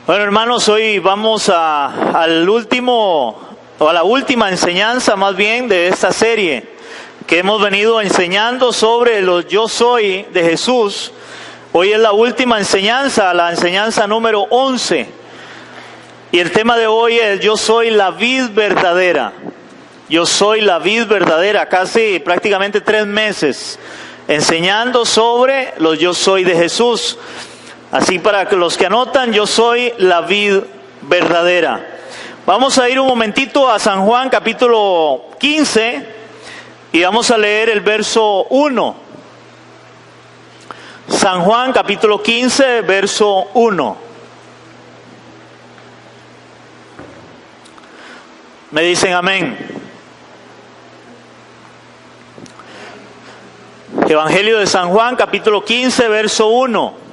Bueno, hermanos, hoy vamos a la última enseñanza más bien de esta serie que hemos venido enseñando sobre los yo soy de Jesús. Hoy es la última enseñanza, la enseñanza número 11. Y el tema de hoy es yo soy la vid verdadera. Yo soy la vid verdadera, casi prácticamente 3 meses enseñando sobre los yo soy de Jesús. Así para que los que anotan, yo soy la vid verdadera. Vamos a ir un momentito a San Juan capítulo 15 y vamos a leer el verso 1. San Juan capítulo 15, verso 1. Me dicen amén. Evangelio de San Juan capítulo 15, verso 1.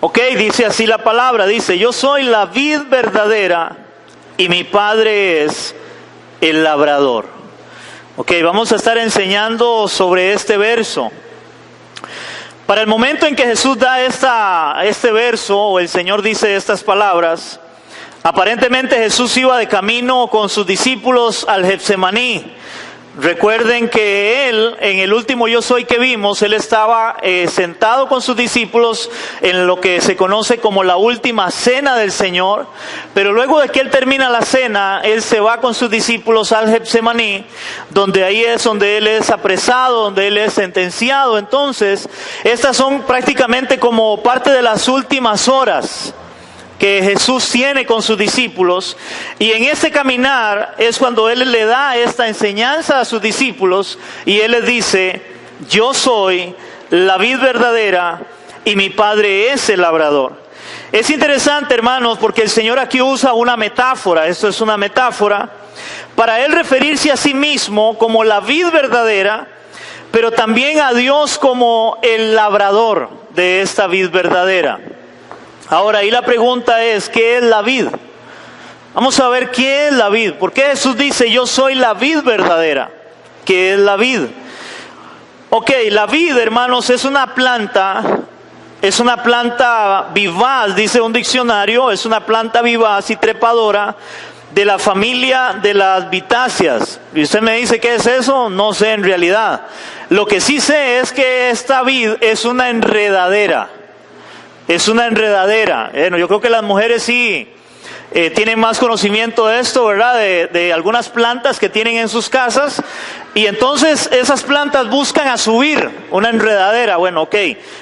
Ok, dice así la palabra, dice, yo soy la vid verdadera y mi Padre es el labrador. Ok, vamos a estar enseñando sobre este verso. Para el momento en que Jesús da este verso, o el Señor dice estas palabras, aparentemente Jesús iba de camino con sus discípulos al Getsemaní. Recuerden que Él, en el último yo soy que vimos, Él estaba sentado con sus discípulos en lo que se conoce como la última cena del Señor. Pero luego de que Él termina la cena, Él se va con sus discípulos al Getsemaní, donde ahí es donde Él es apresado, donde Él es sentenciado. Entonces, estas son prácticamente como parte de las últimas horas que Jesús tiene con sus discípulos, y en ese caminar es cuando Él le da esta enseñanza a sus discípulos, y Él les dice, yo soy la vid verdadera y mi Padre es el labrador. Es interesante, hermanos, porque el Señor aquí usa una metáfora, esto es una metáfora, para Él referirse a sí mismo como la vid verdadera, pero también a Dios como el labrador de esta vid verdadera. Ahora, ahí la pregunta es, ¿qué es la vid? Vamos a ver qué es la vid. ¿Por qué Jesús dice, yo soy la vid verdadera? ¿Qué es la vid? Ok, la vid, hermanos, es una planta vivaz, dice un diccionario, es una planta vivaz y trepadora de la familia de las vitáceas. Y usted me dice, ¿qué es eso? No sé en realidad. Lo que sí sé es que esta vid es una enredadera. Es una enredadera. Yo creo que las mujeres sí tienen más conocimiento de esto, ¿verdad? De algunas plantas que tienen en sus casas. Y entonces esas plantas buscan a subir una enredadera. Bueno, ok.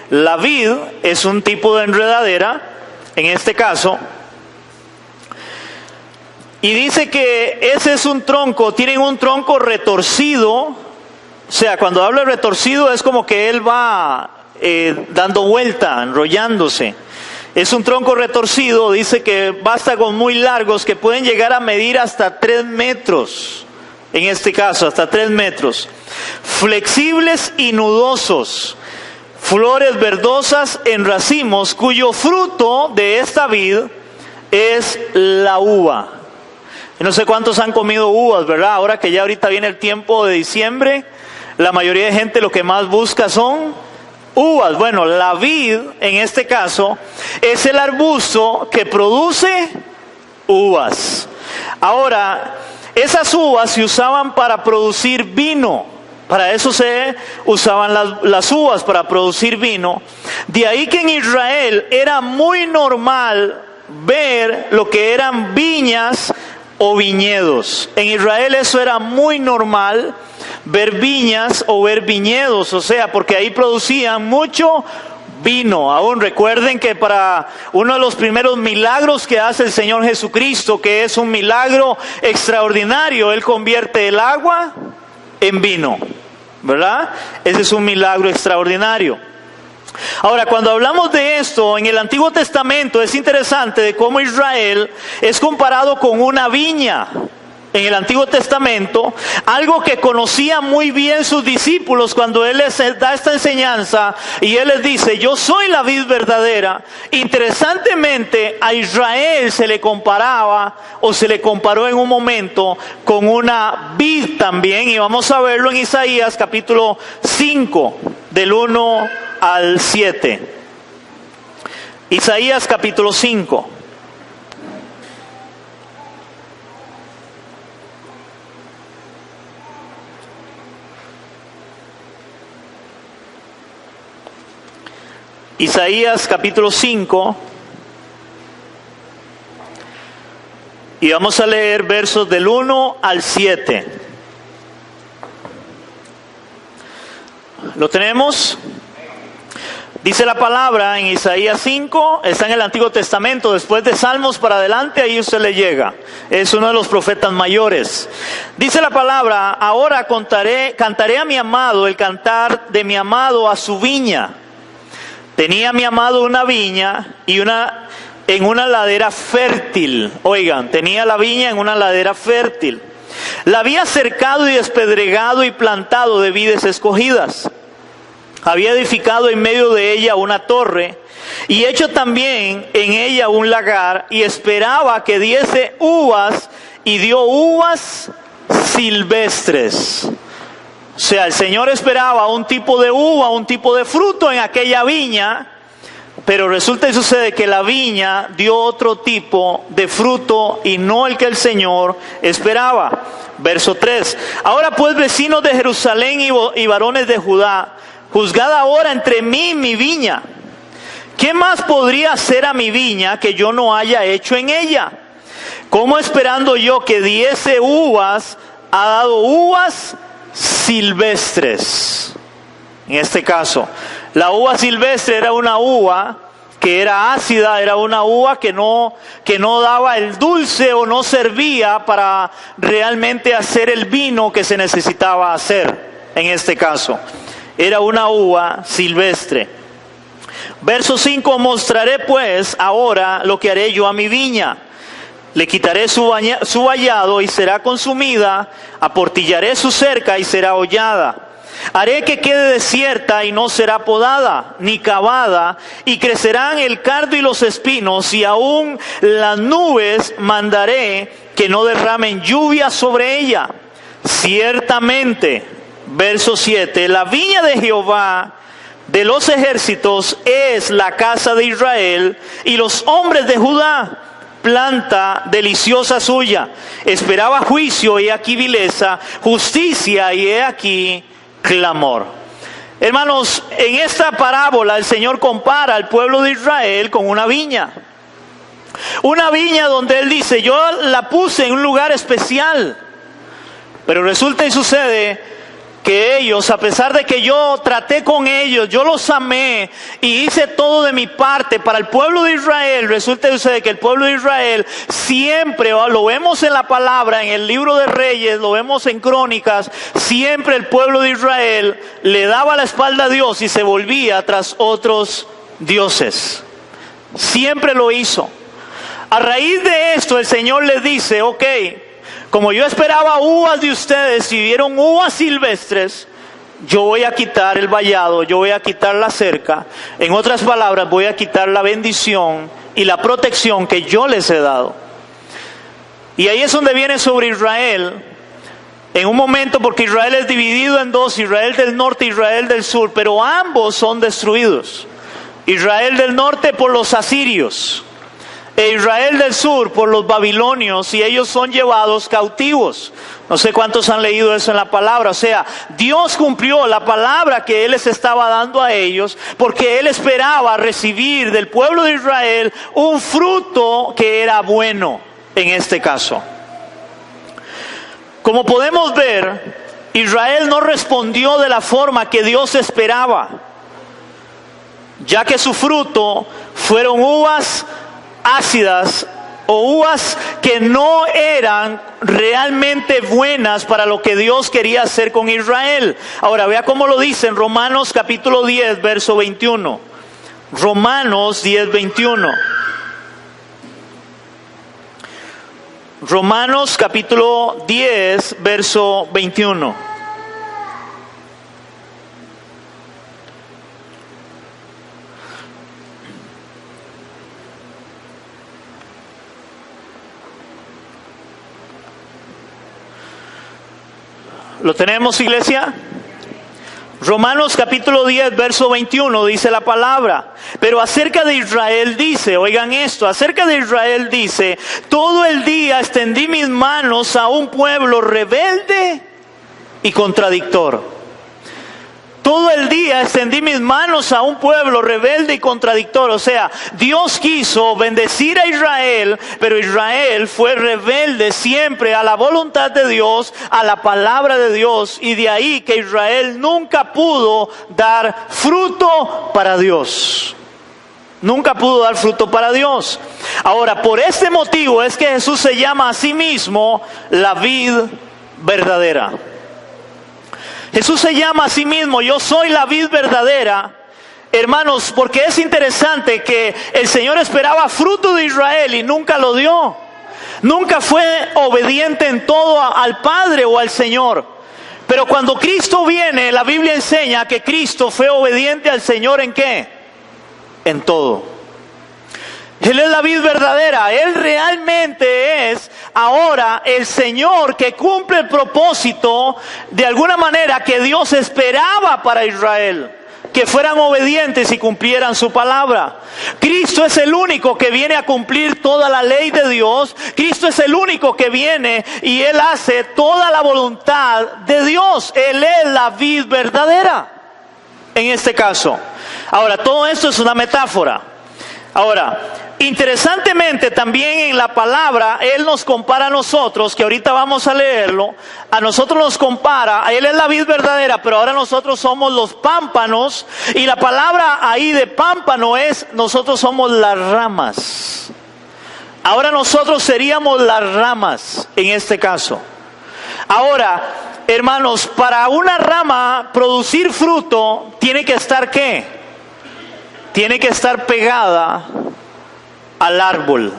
La vid es un tipo de enredadera, en este caso. Y dice que ese es un tronco, tienen un tronco retorcido. O sea, cuando habla de retorcido es como que él va dando vuelta, enrollándose. Es un tronco retorcido, dice que basta con muy largos que pueden llegar a medir hasta 3 metros, en este caso hasta 3 metros. Flexibles y nudosos, flores verdosas en racimos, cuyo fruto de esta vid es la uva. No sé cuántos han comido uvas, ¿verdad? Ahora que ya ahorita viene el tiempo de diciembre, la mayoría de gente lo que más busca son uvas. Bueno, la vid, en este caso, es el arbusto que produce uvas. Ahora, esas uvas se usaban para producir vino. Para eso se usaban las uvas, para producir vino. De ahí que en Israel era muy normal ver lo que eran viñas o viñedos. En Israel eso era muy normal, ver viñas o ver viñedos, o sea, porque ahí producían mucho vino. Aún recuerden que para uno de los primeros milagros que hace el Señor Jesucristo, que es un milagro extraordinario, Él convierte el agua en vino, ¿verdad? Ese es un milagro extraordinario. Ahora, cuando hablamos de esto, en el Antiguo Testamento es interesante de cómo Israel es comparado con una viña. En el Antiguo Testamento, algo que conocían muy bien sus discípulos cuando Él les da esta enseñanza y Él les dice, yo soy la vid verdadera. Interesantemente, a Israel se le comparaba o se le comparó en un momento con una vid también, y vamos a verlo en Isaías capítulo 5, del 1 al 7. Isaías capítulo 5. Isaías capítulo 5, y vamos a leer versos del 1 al 7. ¿Lo tenemos? Dice la palabra en Isaías 5, está en el Antiguo Testamento, después de Salmos para adelante, ahí usted le llega. Es uno de los profetas mayores. Dice la palabra: ahora cantaré a mi amado el cantar de mi amado a su viña. Tenía mi amado una viña en una ladera fértil. Oigan, tenía la viña en una ladera fértil. La había cercado y despedregado y plantado de vides escogidas. Había edificado en medio de ella una torre y hecho también en ella un lagar, y esperaba que diese uvas, y dio uvas silvestres. O sea, el Señor esperaba un tipo de uva, un tipo de fruto en aquella viña, pero resulta y sucede que la viña dio otro tipo de fruto y no el que el Señor esperaba. Verso 3. Ahora pues, vecinos de Jerusalén y varones de Judá, juzgad ahora entre mí y mi viña. ¿Qué más podría hacer a mi viña que yo no haya hecho en ella? ¿Cómo esperando yo que diese uvas, ha dado uvas silvestres? En este caso, la uva silvestre era una uva que era ácida, era una uva que no daba el dulce o no servía para realmente hacer el vino que se necesitaba hacer. En este caso, era una uva silvestre. Verso 5, mostraré pues ahora lo que haré yo a mi viña. Le quitaré su vallado y será consumida, aportillaré su cerca y será hollada. Haré que quede desierta y no será podada, ni cavada, y crecerán el cardo y los espinos, y aún las nubes mandaré que no derramen lluvia sobre ella. Ciertamente, verso 7, la viña de Jehová de los ejércitos es la casa de Israel, y los hombres de Judá planta deliciosa suya. Esperaba juicio, y he aquí vileza, justicia, y he aquí clamor. Hermanos, en esta parábola el Señor compara al pueblo de Israel con una viña. Una viña donde Él dice: yo la puse en un lugar especial. Pero resulta y sucede que ellos, a pesar de que yo traté con ellos, yo los amé y hice todo de mi parte para el pueblo de Israel, resulta y sucede que el pueblo de Israel siempre, lo vemos en la palabra, en el libro de Reyes, lo vemos en Crónicas, siempre el pueblo de Israel le daba la espalda a Dios y se volvía tras otros dioses. Siempre lo hizo. A raíz de esto el Señor les dice: ok, como yo esperaba uvas de ustedes y vieron uvas silvestres, yo voy a quitar el vallado, yo voy a quitar la cerca. En otras palabras, voy a quitar la bendición y la protección que yo les he dado. Y ahí es donde viene sobre Israel, en un momento, porque Israel es dividido en dos: Israel del norte y Israel del sur, pero ambos son destruidos. Israel del norte por los asirios, e Israel del sur por los babilonios, y ellos son llevados cautivos. No sé cuántos han leído eso en la palabra. O sea, Dios cumplió la palabra que Él les estaba dando a ellos, porque Él esperaba recibir del pueblo de Israel un fruto que era bueno en este caso. Como podemos ver, Israel no respondió de la forma que Dios esperaba, ya que su fruto fueron uvas ácidas o uvas que no eran realmente buenas para lo que Dios quería hacer con Israel. Ahora vea cómo lo dice en Romanos capítulo 10, verso 21. Romanos 10, 21. Romanos capítulo 10, verso 21. ¿Lo tenemos, iglesia? Romanos capítulo 10, verso 21 dice la palabra. Pero acerca de Israel dice, oigan esto, acerca de Israel dice: todo el día extendí mis manos a un pueblo rebelde y contradictor. Todo el día extendí mis manos a un pueblo rebelde y contradictor. O sea, Dios quiso bendecir a Israel, pero Israel fue rebelde siempre a la voluntad de Dios, a la palabra de Dios. Y de ahí que Israel nunca pudo dar fruto para Dios. Nunca pudo dar fruto para Dios. Ahora, por este motivo es que Jesús se llama a sí mismo la vid verdadera. Jesús se llama a sí mismo: yo soy la vid verdadera, hermanos, porque es interesante que el Señor esperaba fruto de Israel y nunca lo dio. Nunca fue obediente en todo al Padre o al Señor. Pero cuando Cristo viene, la Biblia enseña que Cristo fue obediente al Señor ¿en qué? En todo. Él es la vid verdadera. Él realmente es ahora el Señor que cumple el propósito de alguna manera que Dios esperaba para Israel, que fueran obedientes y cumplieran su palabra. Cristo es el único que viene a cumplir toda la ley de Dios. Cristo es el único que viene y Él hace toda la voluntad de Dios. Él es la vid verdadera en este caso. Ahora, todo esto es una metáfora. Ahora, interesantemente también en la palabra, Él nos compara a nosotros, que ahorita vamos a leerlo, a nosotros nos compara, Él es la vid verdadera, pero ahora nosotros somos los pámpanos, y la palabra ahí de pámpano es, nosotros somos las ramas. Ahora nosotros seríamos las ramas en este caso. Ahora, hermanos, para una rama producir fruto, tiene que estar ¿qué? Tiene que estar pegada al árbol,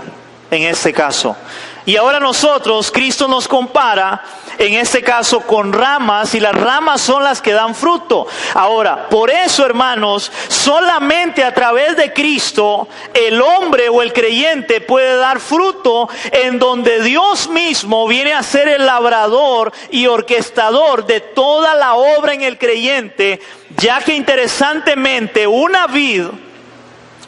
en este caso. Y ahora nosotros, Cristo nos compara, en este caso, con ramas, y las ramas son las que dan fruto. Ahora, por eso, hermanos, solamente a través de Cristo, el hombre o el creyente puede dar fruto, en donde Dios mismo viene a ser el labrador y orquestador de toda la obra en el creyente, ya que interesantemente una vid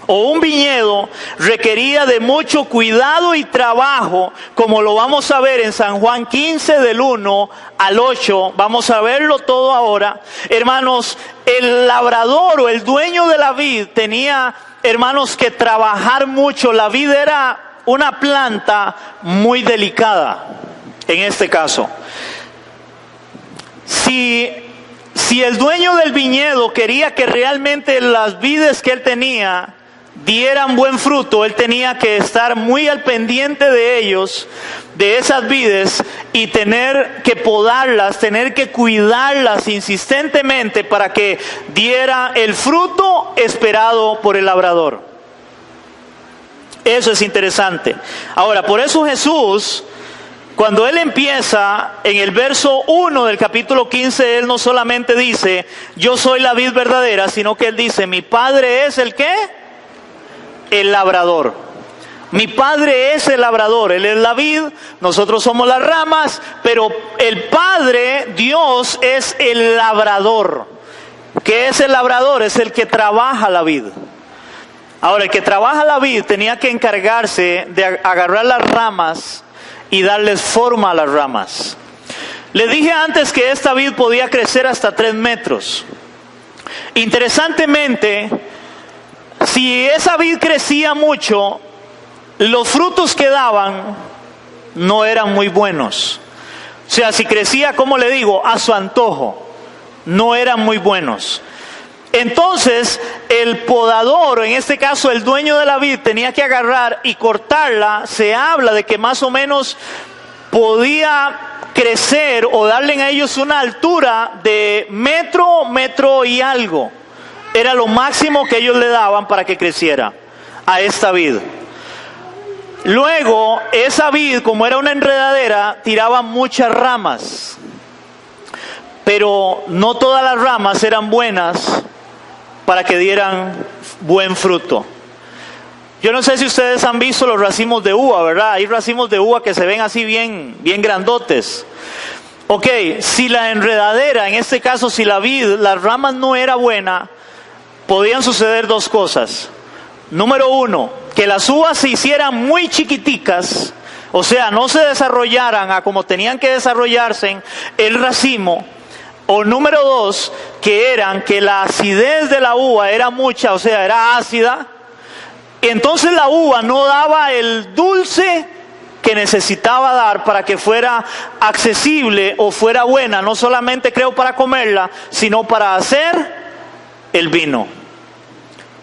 o un viñedo requería de mucho cuidado y trabajo, como lo vamos a ver en San Juan 15 del 1 al 8, vamos a verlo todo ahora. Hermanos, el labrador o el dueño de la vid tenía, hermanos, que trabajar mucho. La vid era una planta muy delicada, en este caso. Si el dueño del viñedo quería que realmente las vides que él tenía dieran buen fruto, él tenía que estar muy al pendiente de ellos, de esas vides, y tener que podarlas, tener que cuidarlas insistentemente para que diera el fruto esperado por el labrador. Eso es interesante. Ahora, por eso Jesús, cuando Él empieza en el verso 1 del capítulo 15, Él no solamente dice, yo soy la vid verdadera, sino que Él dice, mi Padre es el ¿qué? El labrador. Mi Padre es el labrador, Él es la vid, nosotros somos las ramas, pero el Padre, Dios, es el labrador. ¿Qué es el labrador? Es el que trabaja la vid. Ahora, el que trabaja la vid tenía que encargarse de agarrar las ramas y darles forma a las ramas. Les dije antes que esta vid podía crecer hasta 3 metros. Interesantemente, si esa vid crecía mucho, los frutos que daban no eran muy buenos. O sea, si crecía, como le digo, a su antojo, no eran muy buenos. Entonces, el podador, o en este caso el dueño de la vid, tenía que agarrar y cortarla. Se habla de que más o menos podía crecer o darle a ellos una altura de metro y algo. Era lo máximo que ellos le daban para que creciera a esta vid. Luego, esa vid, como era una enredadera, tiraba muchas ramas. Pero no todas las ramas eran buenas para que dieran buen fruto. Yo no sé si ustedes han visto los racimos de uva, ¿verdad? Hay racimos de uva que se ven así bien grandotes. Ok, si la enredadera, en este caso si la vid, las ramas no era buena, podían suceder dos cosas. Número uno, que las uvas se hicieran muy chiquiticas, o sea, no se desarrollaran a como tenían que desarrollarse en el racimo. O número dos, que la acidez de la uva era mucha, o sea, era ácida. Entonces la uva no daba el dulce que necesitaba dar para que fuera accesible o fuera buena, no solamente creo para comerla, sino para hacer el vino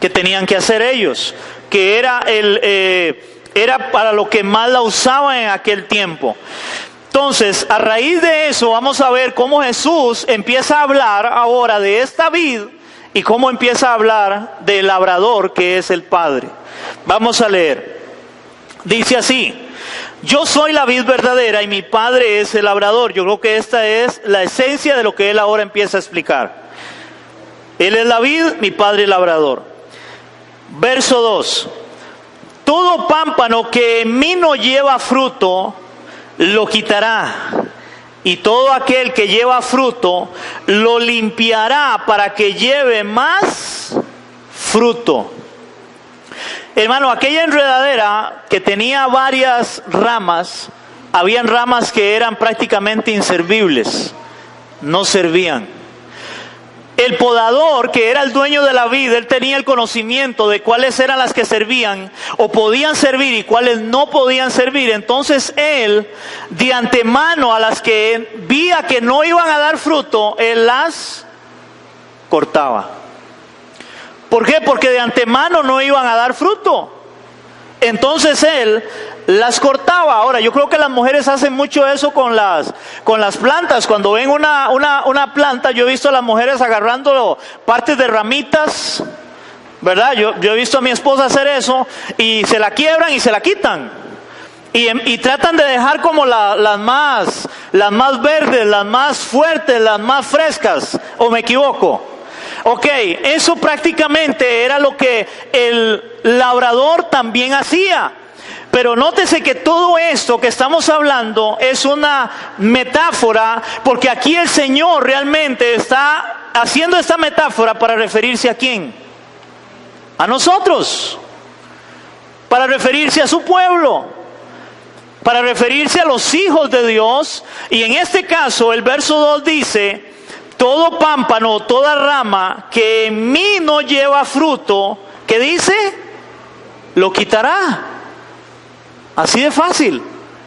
que tenían que hacer ellos, que era para lo que más la usaban en aquel tiempo. Entonces, a raíz de eso, vamos a ver cómo Jesús empieza a hablar ahora de esta vid y cómo empieza a hablar del labrador que es el Padre. Vamos a leer. Dice así: yo soy la vid verdadera y mi Padre es el labrador. Yo creo que esta es la esencia de lo que él ahora empieza a explicar. Él es la vid, mi Padre el labrador. Verso 2. Todo pámpano que en mí no lleva fruto, lo quitará. Y todo aquel que lleva fruto, lo limpiará para que lleve más fruto. Hermano, aquella enredadera que tenía varias ramas, habían ramas que eran prácticamente inservibles, no servían. El podador, que era el dueño de la vid, él tenía el conocimiento de cuáles eran las que servían o podían servir y cuáles no podían servir. Entonces él, de antemano, a las que veía que no iban a dar fruto, él las cortaba. ¿Por qué? Porque de antemano no iban a dar fruto. Entonces él las cortaba. Ahora, yo creo que las mujeres hacen mucho eso con las plantas. Cuando ven una planta, yo he visto a las mujeres agarrando partes de ramitas, ¿verdad? Yo he visto a mi esposa hacer eso y se la quiebran y se la quitan. Y tratan de dejar como las más verdes, las más fuertes, las más frescas. ¿O me equivoco? Ok, eso prácticamente era lo que el labrador también hacía. Pero nótese que todo esto que estamos hablando es una metáfora, porque aquí el Señor realmente está haciendo esta metáfora para referirse a ¿quién? A nosotros, para referirse a su pueblo, para referirse a los hijos de Dios. Y en este caso el verso 2 dice: todo pámpano, toda rama que en mí no lleva fruto, ¿qué dice? Lo quitará. Así de fácil.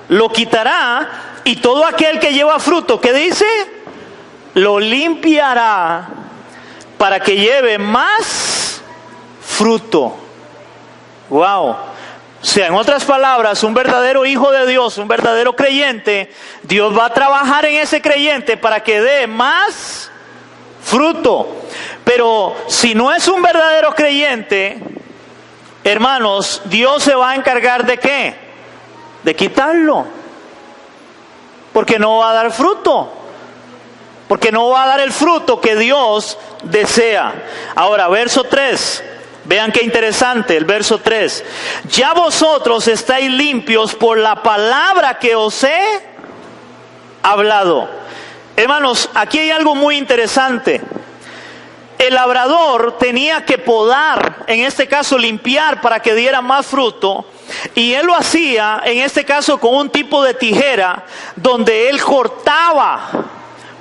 Lo quitará. Y todo aquel que lleva fruto, ¿qué dice? Lo limpiará para que lleve más fruto. Wow. O sea, en otras palabras, un verdadero hijo de Dios, un verdadero creyente, Dios va a trabajar en ese creyente para que dé más fruto. Pero si no es un verdadero creyente, hermanos, Dios se va a encargar ¿de qué? De quitarlo. Porque no va a dar fruto. Porque no va a dar el fruto que Dios desea. Ahora, verso 3. Vean qué interesante el verso 3. Ya vosotros estáis limpios por la palabra que os he hablado. Hermanos, aquí hay algo muy interesante. El labrador tenía que podar, en este caso limpiar para que diera más fruto. Y él lo hacía, en este caso, con un tipo de tijera, donde él cortaba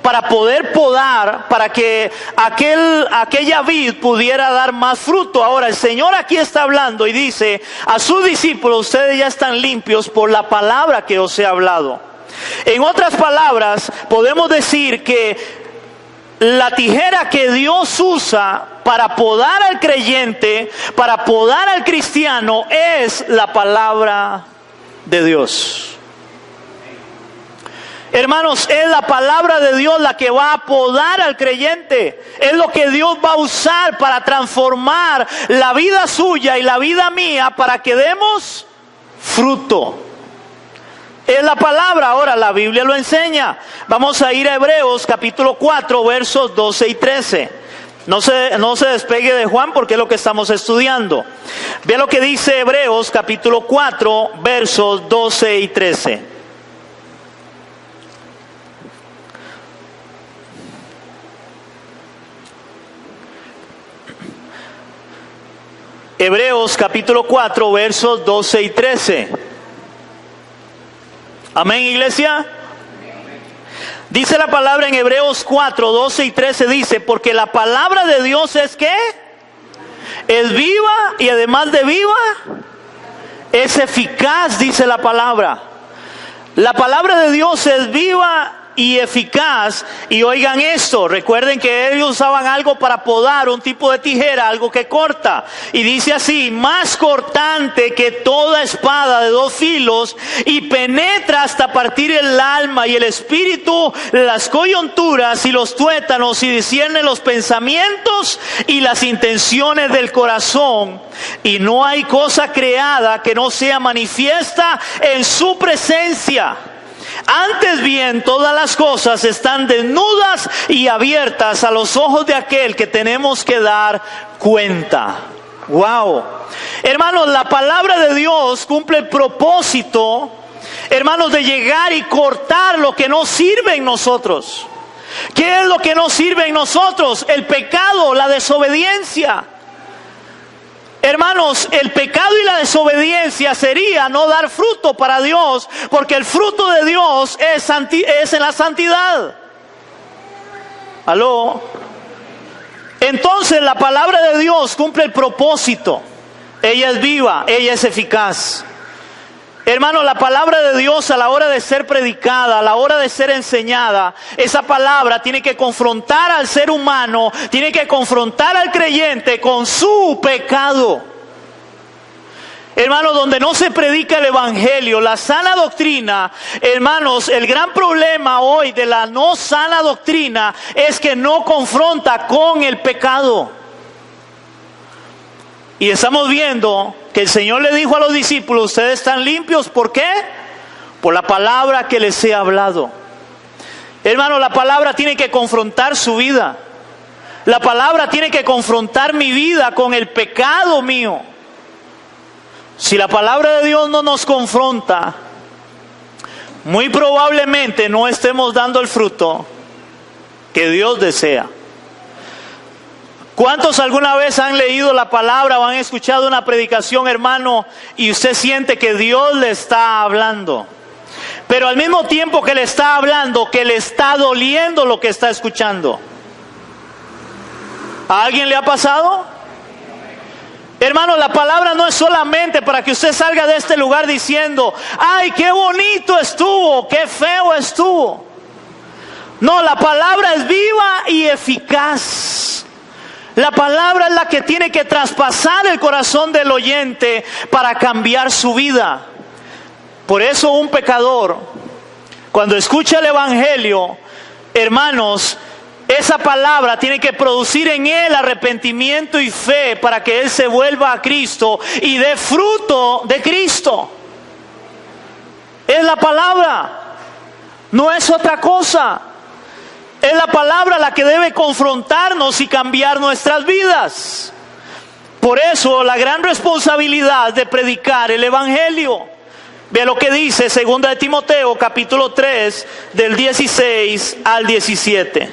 para poder podar, para que aquella vid pudiera dar más fruto. Ahora, el Señor aquí está hablando y dice a sus discípulos: ustedes ya están limpios por la palabra que os he hablado. En otras palabras, podemos decir que la tijera que Dios usa para podar al creyente, para podar al cristiano, es la palabra de Dios. Hermanos, es la palabra de Dios la que va a podar al creyente. Es lo que Dios va a usar para transformar la vida suya y la vida mía para que demos fruto. Es la palabra. Ahora la Biblia lo enseña. Vamos a ir a Hebreos capítulo 4 versos 12 y 13. No se despegue de Juan porque es lo que estamos estudiando. Vea lo que dice Hebreos capítulo 4 versos 12 y 13. Hebreos capítulo 4, versos 12 y 13. Amén, iglesia. Dice la palabra en Hebreos 4, 12 y 13, dice, porque la palabra de Dios es ¿qué? Es viva y además de viva, es eficaz, dice la palabra. La palabra de Dios es viva y eficaz. Y oigan esto, recuerden que ellos usaban algo para podar, un tipo de tijera, algo que corta. Y dice así, más cortante que toda espada de dos filos, y penetra hasta partir el alma y el espíritu, las coyunturas y los tuétanos, y discierne los pensamientos y las intenciones del corazón. Y no hay cosa creada que no sea manifiesta en su presencia. Antes bien, todas las cosas están desnudas y abiertas a los ojos de aquel que tenemos que dar cuenta. Wow. Hermanos, la palabra de Dios cumple el propósito, hermanos, de llegar y cortar lo que no sirve en nosotros. ¿Qué es lo que no sirve en nosotros? El pecado, la desobediencia. Hermanos, el pecado y la desobediencia sería no dar fruto para Dios, porque el fruto de Dios es en la santidad. ¿Aló? Entonces la palabra de Dios cumple el propósito. Ella es viva, ella es eficaz. Hermano, la palabra de Dios a la hora de ser predicada, a la hora de ser enseñada, esa palabra tiene que confrontar al ser humano, tiene que confrontar al creyente con su pecado. Hermanos, donde no se predica el evangelio, la sana doctrina, hermanos, el gran problema hoy de la no sana doctrina es que no confronta con el pecado. Y estamos viendo que el Señor le dijo a los discípulos, ustedes están limpios, ¿por qué? Por la palabra que les he hablado. Hermano, la palabra tiene que confrontar su vida. La palabra tiene que confrontar mi vida con el pecado mío. Si la palabra de Dios no nos confronta, muy probablemente no estemos dando el fruto que Dios desea. ¿Cuántos alguna vez han leído la palabra o han escuchado una predicación, hermano, y usted siente que Dios le está hablando? Pero al mismo tiempo que le está hablando, que le está doliendo lo que está escuchando. ¿A alguien le ha pasado? Hermano, la palabra no es solamente para que usted salga de este lugar diciendo, ¡ay, qué bonito estuvo, qué feo estuvo! No, la palabra es viva y eficaz. La palabra es la que tiene que traspasar el corazón del oyente para cambiar su vida. Por eso un pecador, cuando escucha el evangelio, hermanos, esa palabra tiene que producir en él arrepentimiento y fe para que él se vuelva a Cristo y dé fruto de Cristo. Es la palabra, no es otra cosa. Es la palabra la que debe confrontarnos y cambiar nuestras vidas. Por eso la gran responsabilidad de predicar el evangelio. Ve lo que dice 2 de Timoteo capítulo 3 del 16 al 17.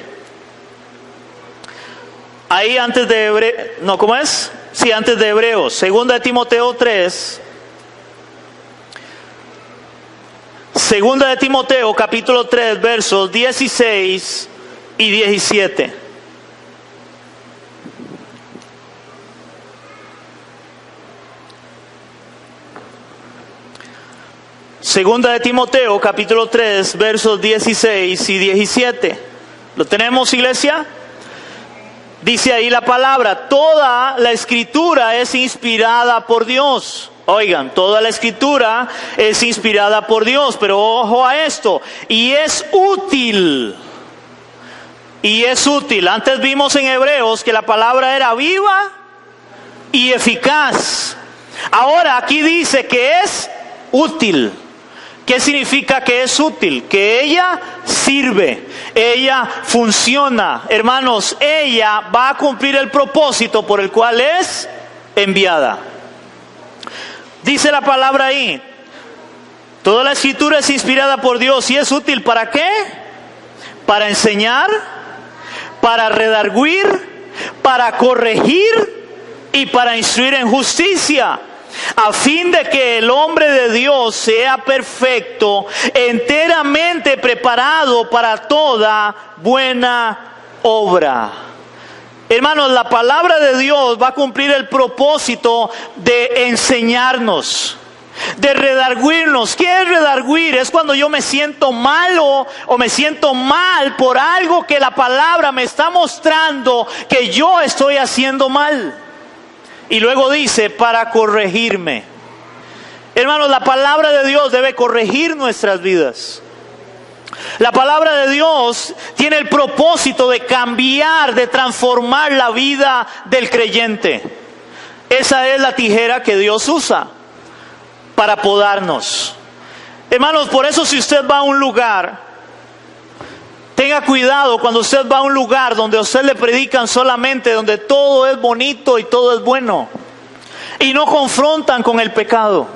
Ahí antes de Hebreos, no, ¿cómo es? Sí, antes de Hebreos, 2 de Timoteo 3. 2 de Timoteo capítulo 3 versos 16 y 17. Segunda de Timoteo capítulo 3 versos 16 y 17. ¿Lo tenemos, iglesia? Dice ahí la palabra, toda la escritura es inspirada por Dios. Oigan, toda la escritura es inspirada por Dios, pero ojo a esto, y es útil. Y es útil. Antes vimos en Hebreos que la palabra era viva y eficaz. Ahora aquí dice que es útil. ¿Qué significa que es útil? Que ella sirve, ella funciona. Hermanos, ella va a cumplir el propósito por el cual es enviada. Dice la palabra ahí, toda la escritura es inspirada por Dios y es útil ¿para qué? Para enseñar, para redarguir, para corregir y para instruir en justicia, a fin de que el hombre de Dios sea perfecto, enteramente preparado para toda buena obra. Hermanos, la palabra de Dios va a cumplir el propósito de enseñarnos, de redarguirnos. ¿Qué es redarguir? Es cuando yo me siento malo o me siento mal por algo que la palabra me está mostrando que yo estoy haciendo mal. Y luego dice, para corregirme. Hermanos, la palabra de Dios debe corregir nuestras vidas. La palabra de Dios tiene el propósito de cambiar, de transformar la vida del creyente. Esa es la tijera que Dios usa para podarnos. Hermanos, por eso si usted va a un lugar, tenga cuidado cuando usted va a un lugar donde a usted le predican solamente, donde todo es bonito y todo es bueno, y no confrontan con el pecado.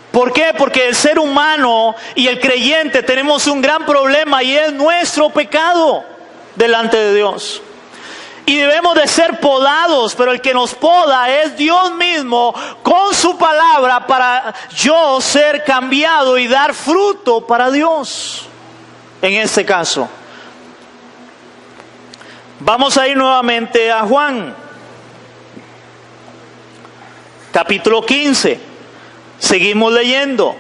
¿Por qué? Porque el ser humano y el creyente tenemos un gran problema y es nuestro pecado delante de Dios. Y debemos de ser podados, pero el que nos poda es Dios mismo con su palabra para yo ser cambiado y dar fruto para Dios. En este caso, vamos a ir nuevamente a Juan, capítulo 15. Seguimos leyendo.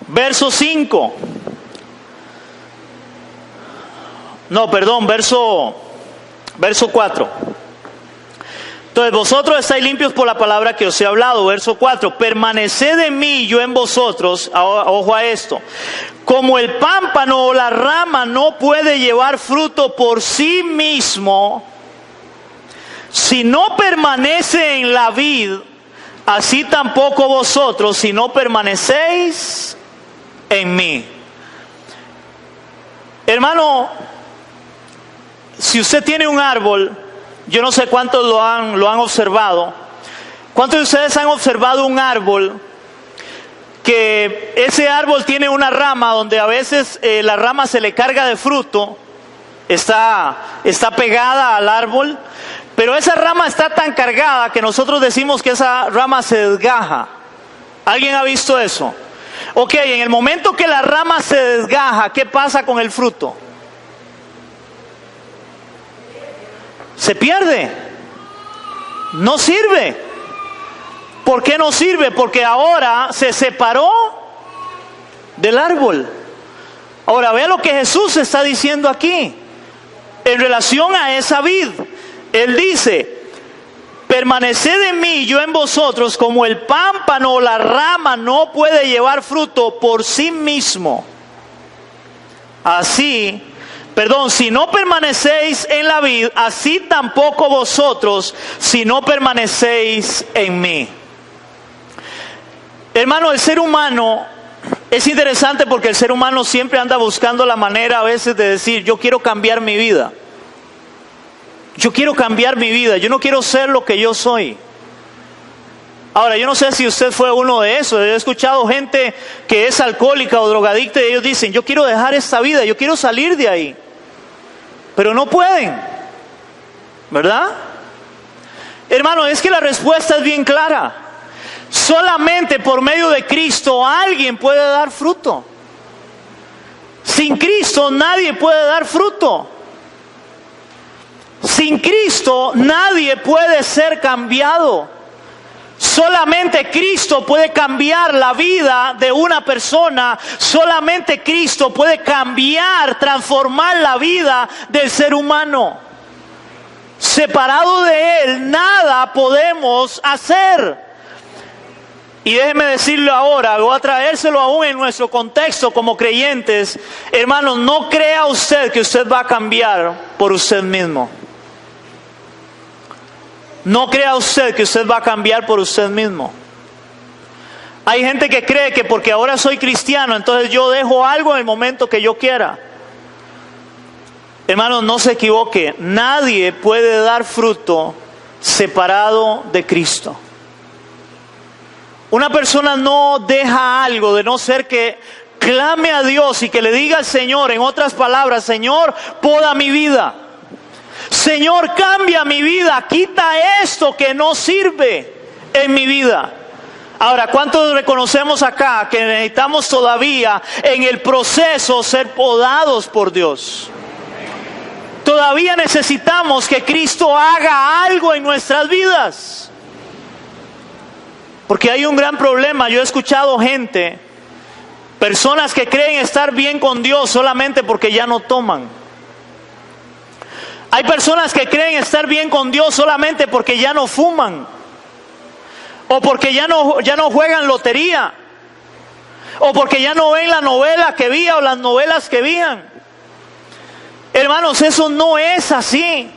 Verso 5. No, perdón, verso 4. Entonces, vosotros estáis limpios por la palabra que os he hablado. Verso 4. Permaneced en mí, yo en vosotros. Ojo a esto. Como el pámpano o la rama no puede llevar fruto por sí mismo, si no permanece en la vid, así tampoco vosotros, si no permanecéis en mí. Hermano, si usted tiene un árbol, yo no sé cuántos lo han observado. ¿Cuántos de ustedes han observado un árbol que ese árbol tiene una rama donde a veces la rama se le carga de fruto, está pegada al árbol, pero esa rama está tan cargada que nosotros decimos que esa rama se desgaja? ¿Alguien ha visto eso? Ok, en el momento que la rama se desgaja, ¿qué pasa con el fruto? Se pierde, no sirve. ¿Por qué no sirve? Porque ahora se separó del árbol. Ahora vea lo que Jesús está diciendo aquí en relación a esa vid. Él dice, permaneced en mí, yo en vosotros, como el pámpano o la rama no puede llevar fruto por sí mismo. Si no permanecéis en la vid, así tampoco vosotros, si no permanecéis en mí. Hermano, el ser humano es interesante porque el ser humano siempre anda buscando la manera a veces de decir, yo quiero cambiar mi vida. Yo quiero cambiar mi vida, yo no quiero ser lo que yo soy. Ahora, yo no sé si usted fue uno de esos. He escuchado gente que es alcohólica o drogadicta y ellos dicen, yo quiero dejar esta vida, yo quiero salir de ahí. Pero no pueden, ¿verdad? Hermano, es que la respuesta es bien clara. Solamente por medio de Cristo alguien puede dar fruto. Sin Cristo nadie puede dar fruto. Sin Cristo nadie puede ser cambiado. Solamente Cristo puede cambiar la vida de una persona. Solamente Cristo puede cambiar, transformar la vida del ser humano. Separado de Él, nada podemos hacer. Y déjeme decirlo ahora, voy a traérselo aún en nuestro contexto como creyentes. Hermanos, no crea usted que usted va a cambiar por usted mismo. No crea usted que usted va a cambiar por usted mismo. Hay gente que cree que porque ahora soy cristiano, entonces yo dejo algo en el momento que yo quiera. Hermanos, no se equivoque. Nadie puede dar fruto separado de Cristo. Una persona no deja algo de no ser que clame a Dios y que le diga al Señor, en otras palabras, Señor, poda mi vida. Señor, cambia mi vida, quita esto que no sirve en mi vida. Ahora, ¿cuántos reconocemos acá que necesitamos todavía en el proceso ser podados por Dios? Todavía necesitamos que Cristo haga algo en nuestras vidas. Porque hay un gran problema. Yo he escuchado gente, personas que creen estar bien con Dios solamente porque ya no toman. Hay personas que creen estar bien con Dios solamente porque ya no fuman. O porque ya no juegan lotería. O porque ya no ven la novela que veían o las novelas que veían. Hermanos, eso no es así.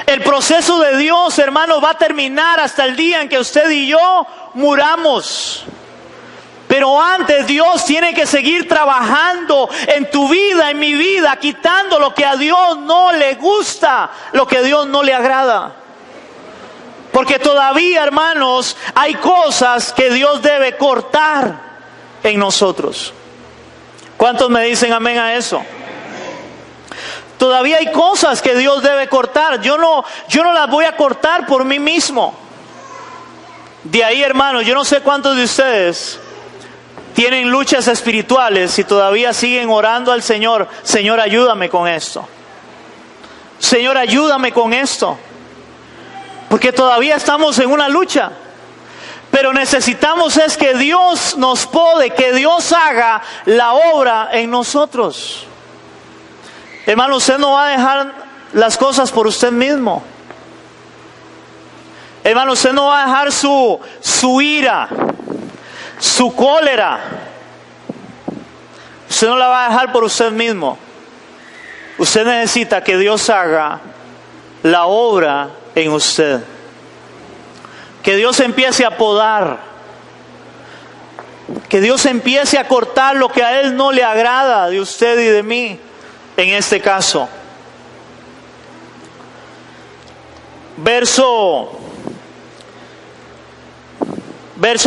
El proceso de Dios, hermanos, va a terminar hasta el día en que usted y yo muramos. Pero antes Dios tiene que seguir trabajando en tu vida, en mi vida, quitando lo que a Dios no le gusta, lo que a Dios no le agrada. Porque todavía, hermanos, hay cosas que Dios debe cortar en nosotros. ¿Cuántos me dicen amén a eso? Todavía hay cosas que Dios debe cortar. Yo no las voy a cortar por mí mismo. De ahí, hermanos, yo no sé cuántos de ustedes tienen luchas espirituales y todavía siguen orando al Señor. Señor, ayúdame con esto. Señor, ayúdame con esto. Porque todavía estamos en una lucha. Pero necesitamos es que Dios nos pode, que Dios haga la obra en nosotros. Hermano, usted no va a dejar las cosas por usted mismo. Hermano, usted no va a dejar su ira, su cólera. Usted no la va a dejar por usted mismo. Usted necesita que Dios haga la obra en usted. Que Dios empiece a podar. Que Dios empiece a cortar lo que a Él no le agrada de usted y de mí. En este caso, verso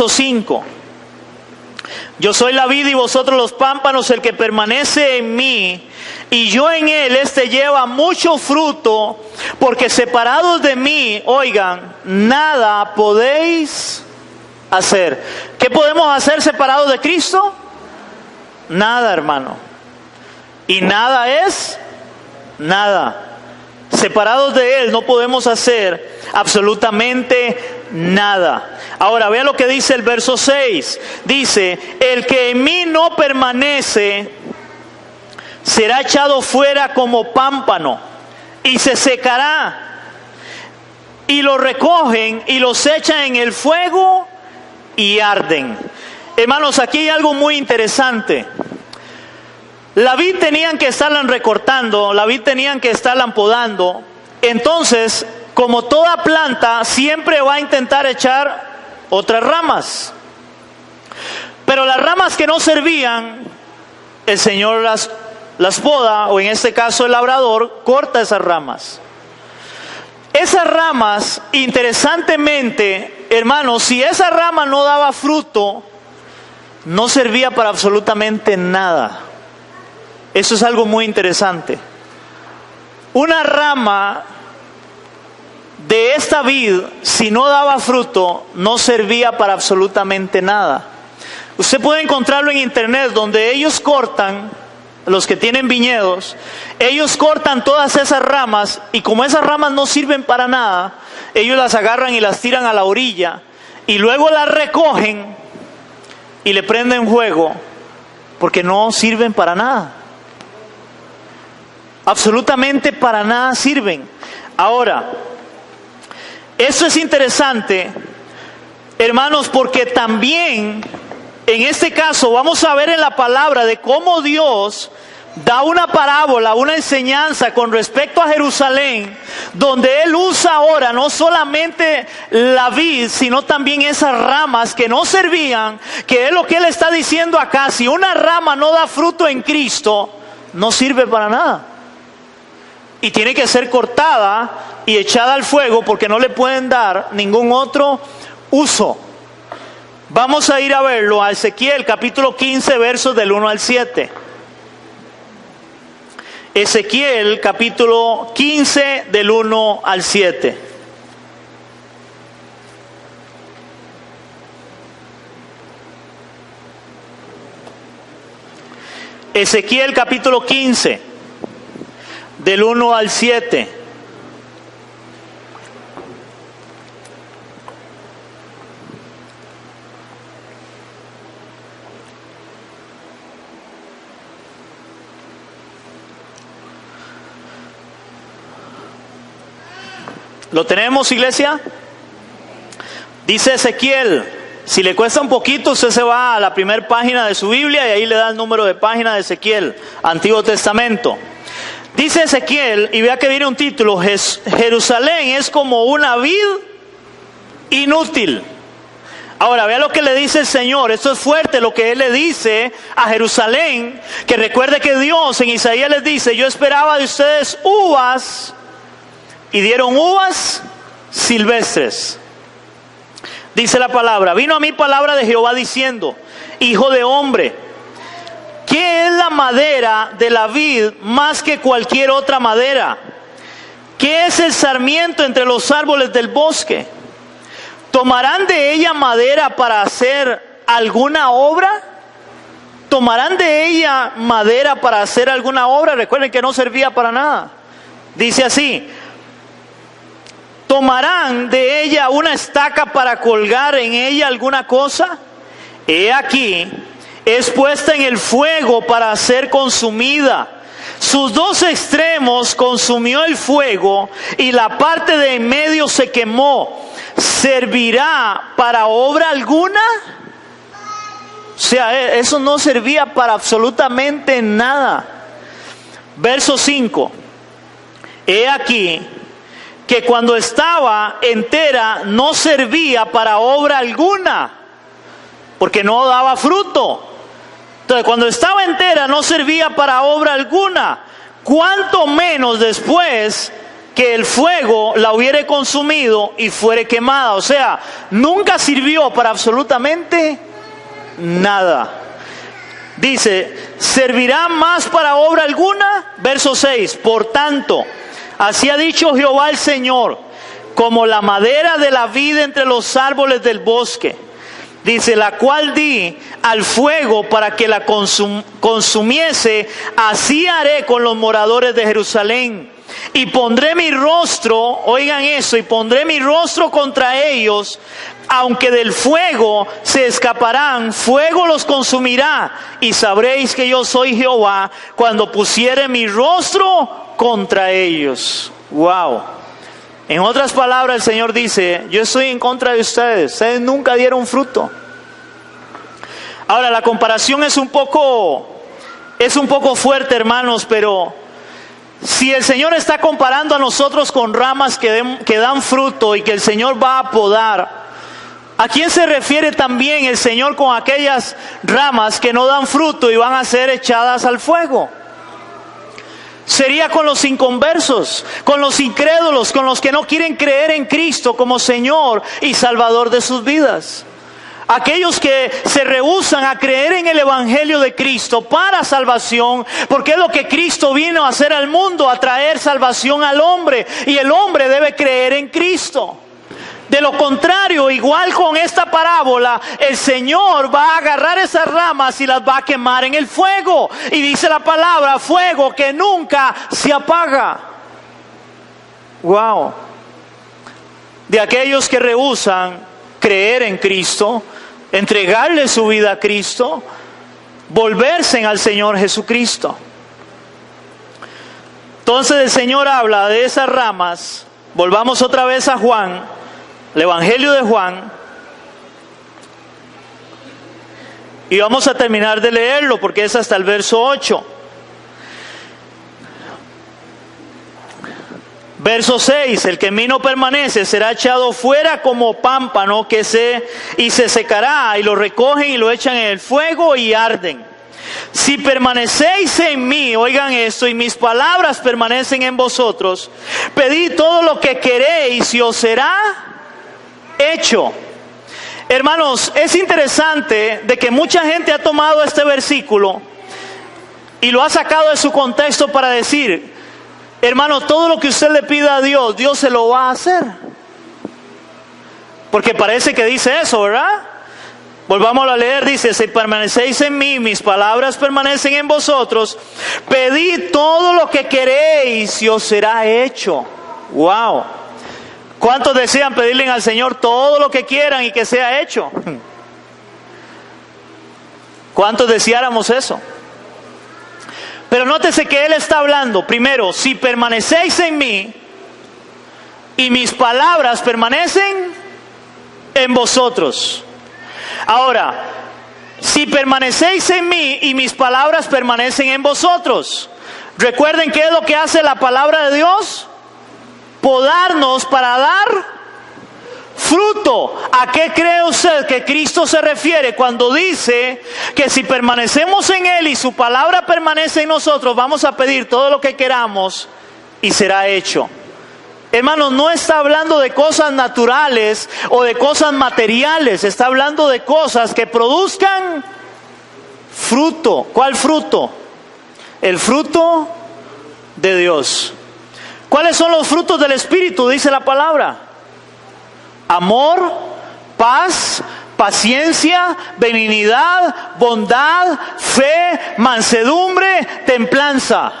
5. Yo soy la vid y vosotros los pámpanos, el que permanece en mí y yo en él, este lleva mucho fruto, porque separados de mí, oigan, nada podéis hacer. ¿Qué podemos hacer separados de Cristo? Nada, hermano. Y nada es nada. Separados de Él no podemos hacer absolutamente nada. Ahora vea lo que dice el verso 6. Dice, el que en mí no permanece será echado fuera como pámpano y se secará. Y lo recogen y los echan en el fuego y arden. Hermanos, aquí hay algo muy interesante. La vid tenían que estarla recortando, la vid tenían que estarla podando. Entonces, como toda planta, siempre va a intentar echar otras ramas. Pero las ramas que no servían, el Señor las poda, o en este caso el labrador, corta esas ramas. Esas ramas, interesantemente, hermanos, si esa rama no daba fruto, no servía para absolutamente nada. Eso es algo muy interesante. Una rama de esta vid, si no daba fruto, no servía para absolutamente nada. Usted puede encontrarlo en internet, donde ellos cortan, los que tienen viñedos, ellos cortan todas esas ramas, y como esas ramas no sirven para nada, ellos las agarran y las tiran a la orilla, y luego las recogen y le prenden fuego, porque no sirven para nada. Absolutamente para nada sirven. Ahora, eso es interesante, hermanos, porque también en este caso vamos a ver en la palabra de cómo Dios da una parábola, una enseñanza con respecto a Jerusalén, donde Él usa ahora no solamente la vid, sino también esas ramas que no servían, que es lo que Él está diciendo acá. Si una rama no da fruto en Cristo, no sirve para nada. Y tiene que ser cortada y echada al fuego, porque no le pueden dar ningún otro uso. Vamos a ir a verlo a Ezequiel capítulo 15, versos del 1 al 7. Ezequiel capítulo 15 del 1 al 7. Ezequiel capítulo 15 del 1 al 7. ¿Lo tenemos, iglesia? Dice Ezequiel, si le cuesta un poquito, usted se va a la primera página de su Biblia y ahí le da el número de página de Ezequiel, Antiguo Testamento. Dice Ezequiel, y vea que viene un título, Jerusalén es como una vid inútil. Ahora, vea lo que le dice el Señor. Esto es fuerte lo que Él le dice a Jerusalén, que recuerde que Dios en Isaías les dice, yo esperaba de ustedes uvas, y dieron uvas silvestres. Dice la palabra, vino a mí palabra de Jehová diciendo, hijo de hombre, ¿qué es la madera de la vid más que cualquier otra madera? ¿Qué es el sarmiento entre los árboles del bosque? ¿Tomarán de ella madera para hacer alguna obra? ¿Tomarán de ella madera para hacer alguna obra? Recuerden que no servía para nada. Dice así, ¿tomarán de ella una estaca para colgar en ella alguna cosa? He aquí, es puesta en el fuego para ser consumida. Sus dos extremos consumió el fuego y la parte de en medio se quemó. ¿Servirá para obra alguna? O sea, eso no servía para absolutamente nada. Verso 5. He aquí que cuando estaba entera no servía para obra alguna, porque no daba fruto. Entonces, cuando estaba entera no servía para obra alguna, cuanto menos después que el fuego la hubiere consumido y fuere quemada. O sea, nunca sirvió para absolutamente nada. Dice, ¿servirá más para obra alguna? Verso 6, por tanto, así ha dicho Jehová el Señor, como la madera de la vid entre los árboles del bosque. Dice, la cual di al fuego para que la consumiese, así haré con los moradores de Jerusalén. Y pondré mi rostro, oigan eso, y pondré mi rostro contra ellos, aunque del fuego se escaparán, fuego los consumirá, y sabréis que yo soy Jehová cuando pusiere mi rostro contra ellos. Wow. En otras palabras, el Señor dice, yo estoy en contra de ustedes, ustedes nunca dieron fruto. Ahora, la comparación es un poco fuerte, hermanos, pero si el Señor está comparando a nosotros con ramas que dan fruto y que el Señor va a podar, ¿a quién se refiere también el Señor con aquellas ramas que no dan fruto y van a ser echadas al fuego? Sería con los inconversos, con los incrédulos, con los que no quieren creer en Cristo como Señor y Salvador de sus vidas. Aquellos que se rehúsan a creer en el Evangelio de Cristo para salvación, porque es lo que Cristo vino a hacer al mundo, a traer salvación al hombre, y el hombre debe creer en Cristo. De lo contrario, igual con esta parábola, el Señor va a agarrar esas ramas y las va a quemar en el fuego. Y dice la palabra, fuego que nunca se apaga. Wow. De aquellos que rehúsan creer en Cristo, entregarle su vida a Cristo, volverse al Señor Jesucristo. Entonces el Señor habla de esas ramas. Volvamos otra vez a Juan, el Evangelio de Juan, y vamos a terminar de leerlo porque es hasta el verso 8. Verso 6, el que en mí no permanece será echado fuera como pámpano se secará, y lo recogen y lo echan en el fuego y arden. Si permanecéis en mí, oigan esto, y mis palabras permanecen en vosotros, pedid todo lo que queréis y os será hecho. Hermanos, es interesante de que mucha gente ha tomado este versículo y lo ha sacado de su contexto para decir, hermano, todo lo que usted le pida a Dios, Dios se lo va a hacer. Porque parece que dice eso, ¿verdad? Volvamos a leer, dice, si permanecéis en mí, mis palabras permanecen en vosotros, pedid todo lo que queréis y os será hecho. Wow. ¿Cuántos desean pedirle al Señor todo lo que quieran y que sea hecho? ¿Cuántos deseáramos eso? Pero nótese que Él está hablando, primero, si permanecéis en mí y mis palabras permanecen en vosotros. Ahora, si permanecéis en mí y mis palabras permanecen en vosotros, recuerden qué es lo que hace la palabra de Dios: podarnos para dar fruto. ¿A qué cree usted que Cristo se refiere cuando dice que si permanecemos en Él y su palabra permanece en nosotros, vamos a pedir todo lo que queramos y será hecho? Hermanos, no está hablando de cosas naturales o de cosas materiales, está hablando de cosas que produzcan fruto. ¿Cuál fruto? El fruto de Dios. ¿Cuáles son los frutos del Espíritu? Dice la palabra: amor, paz, paciencia, benignidad, bondad, fe, mansedumbre, templanza.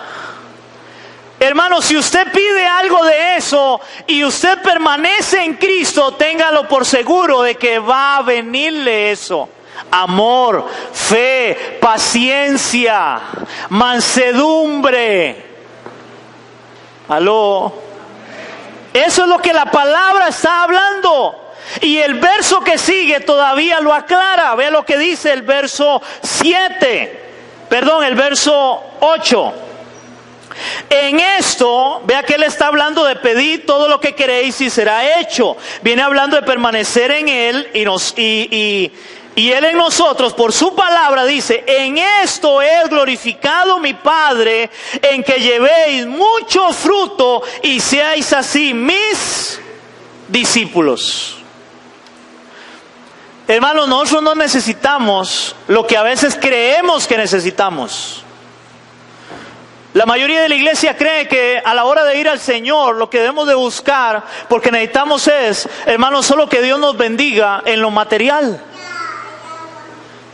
Hermano, si usted pide algo de eso y usted permanece en Cristo, téngalo por seguro de que va a venirle eso. Amor, fe, paciencia, mansedumbre. ¿Aló? Eso es lo que la palabra está hablando. Y el verso que sigue todavía lo aclara. Vea lo que dice el verso 8. En esto, vea que Él está hablando de pedir todo lo que queréis y será hecho. Viene hablando de permanecer en Él y Él en nosotros. Por su palabra dice: en esto es glorificado mi Padre, en que llevéis mucho fruto y seáis así mis discípulos. Hermanos, nosotros no necesitamos lo que a veces creemos que necesitamos. La mayoría de la iglesia cree que a la hora de ir al Señor, lo que debemos de buscar, porque necesitamos es, hermanos, solo que Dios nos bendiga en lo material.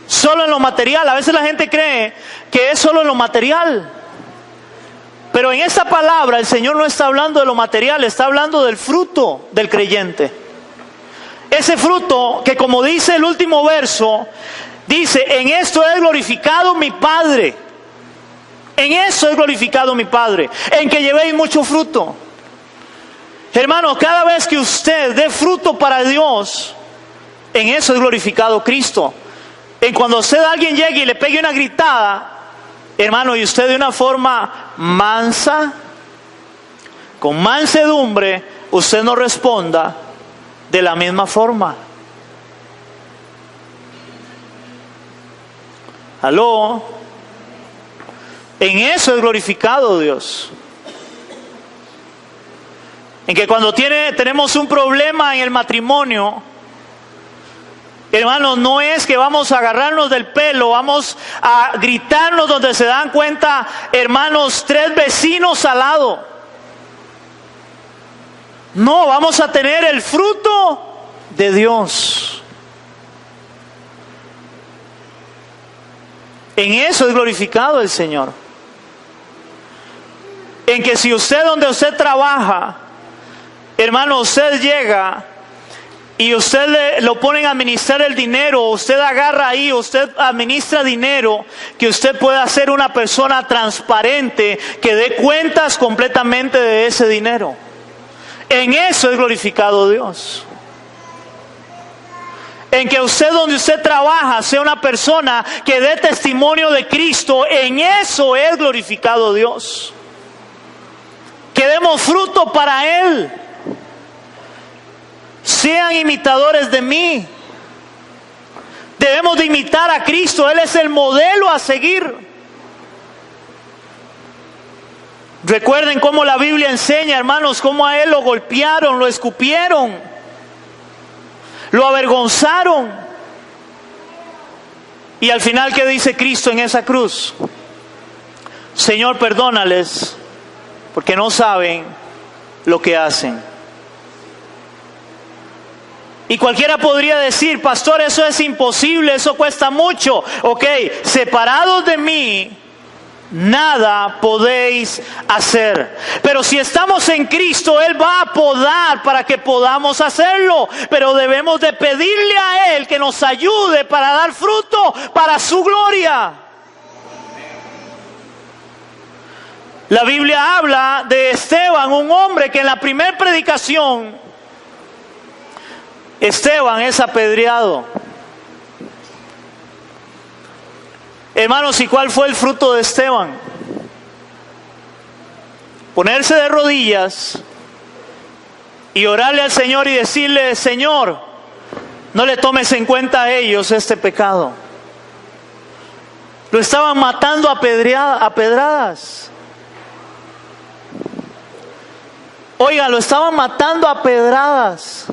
Solo en lo material. A veces la gente cree que es solo en lo material. Pero en esta palabra el Señor no está hablando de lo material, está hablando del fruto del creyente. Ese fruto que, como dice el último verso, dice: en esto es glorificado mi Padre. En eso es glorificado mi Padre, en que llevéis mucho fruto. Hermano, cada vez que usted dé fruto para Dios, en eso es glorificado Cristo. En cuando usted a alguien llegue y le pegue una gritada, hermano, y usted de una forma mansa, con mansedumbre, usted no responda de la misma forma. ¿Aló? En eso es glorificado Dios. En que cuando tenemos un problema en el matrimonio, hermanos, no es que vamos a agarrarnos del pelo, vamos a gritarnos donde se dan cuenta, hermanos, 3 vecinos al lado. No, vamos a tener el fruto de Dios. En eso es glorificado el Señor. En que si usted, donde usted trabaja, hermano, usted llega y usted lo ponen a administrar el dinero, usted agarra ahí, usted administra dinero, que usted pueda ser una persona transparente, que dé cuentas completamente de ese dinero. En eso es glorificado Dios. En que usted, donde usted trabaja, sea una persona que dé testimonio de Cristo, en eso es glorificado Dios. Que demos fruto para Él. Sean imitadores de mí. Debemos de imitar a Cristo. Él es el modelo a seguir. Recuerden cómo la Biblia enseña, hermanos, cómo a Él lo golpearon, lo escupieron, lo avergonzaron. Y al final, ¿qué dice Cristo en esa cruz? Señor, perdónales, porque no saben lo que hacen. Y cualquiera podría decir, pastor, eso es imposible, eso cuesta mucho. Ok, separados de mí, nada podéis hacer. Pero si estamos en Cristo, Él va a podar para que podamos hacerlo. Pero debemos de pedirle a Él que nos ayude para dar fruto para su gloria. La Biblia habla de Esteban, un hombre que en la primera predicación, Esteban es apedreado. Hermanos, ¿y cuál fue el fruto de Esteban? Ponerse de rodillas y orarle al Señor y decirle, Señor, no le tomes en cuenta a ellos este pecado. Lo estaban matando a pedradas. Oigan, lo estaban matando a pedradas.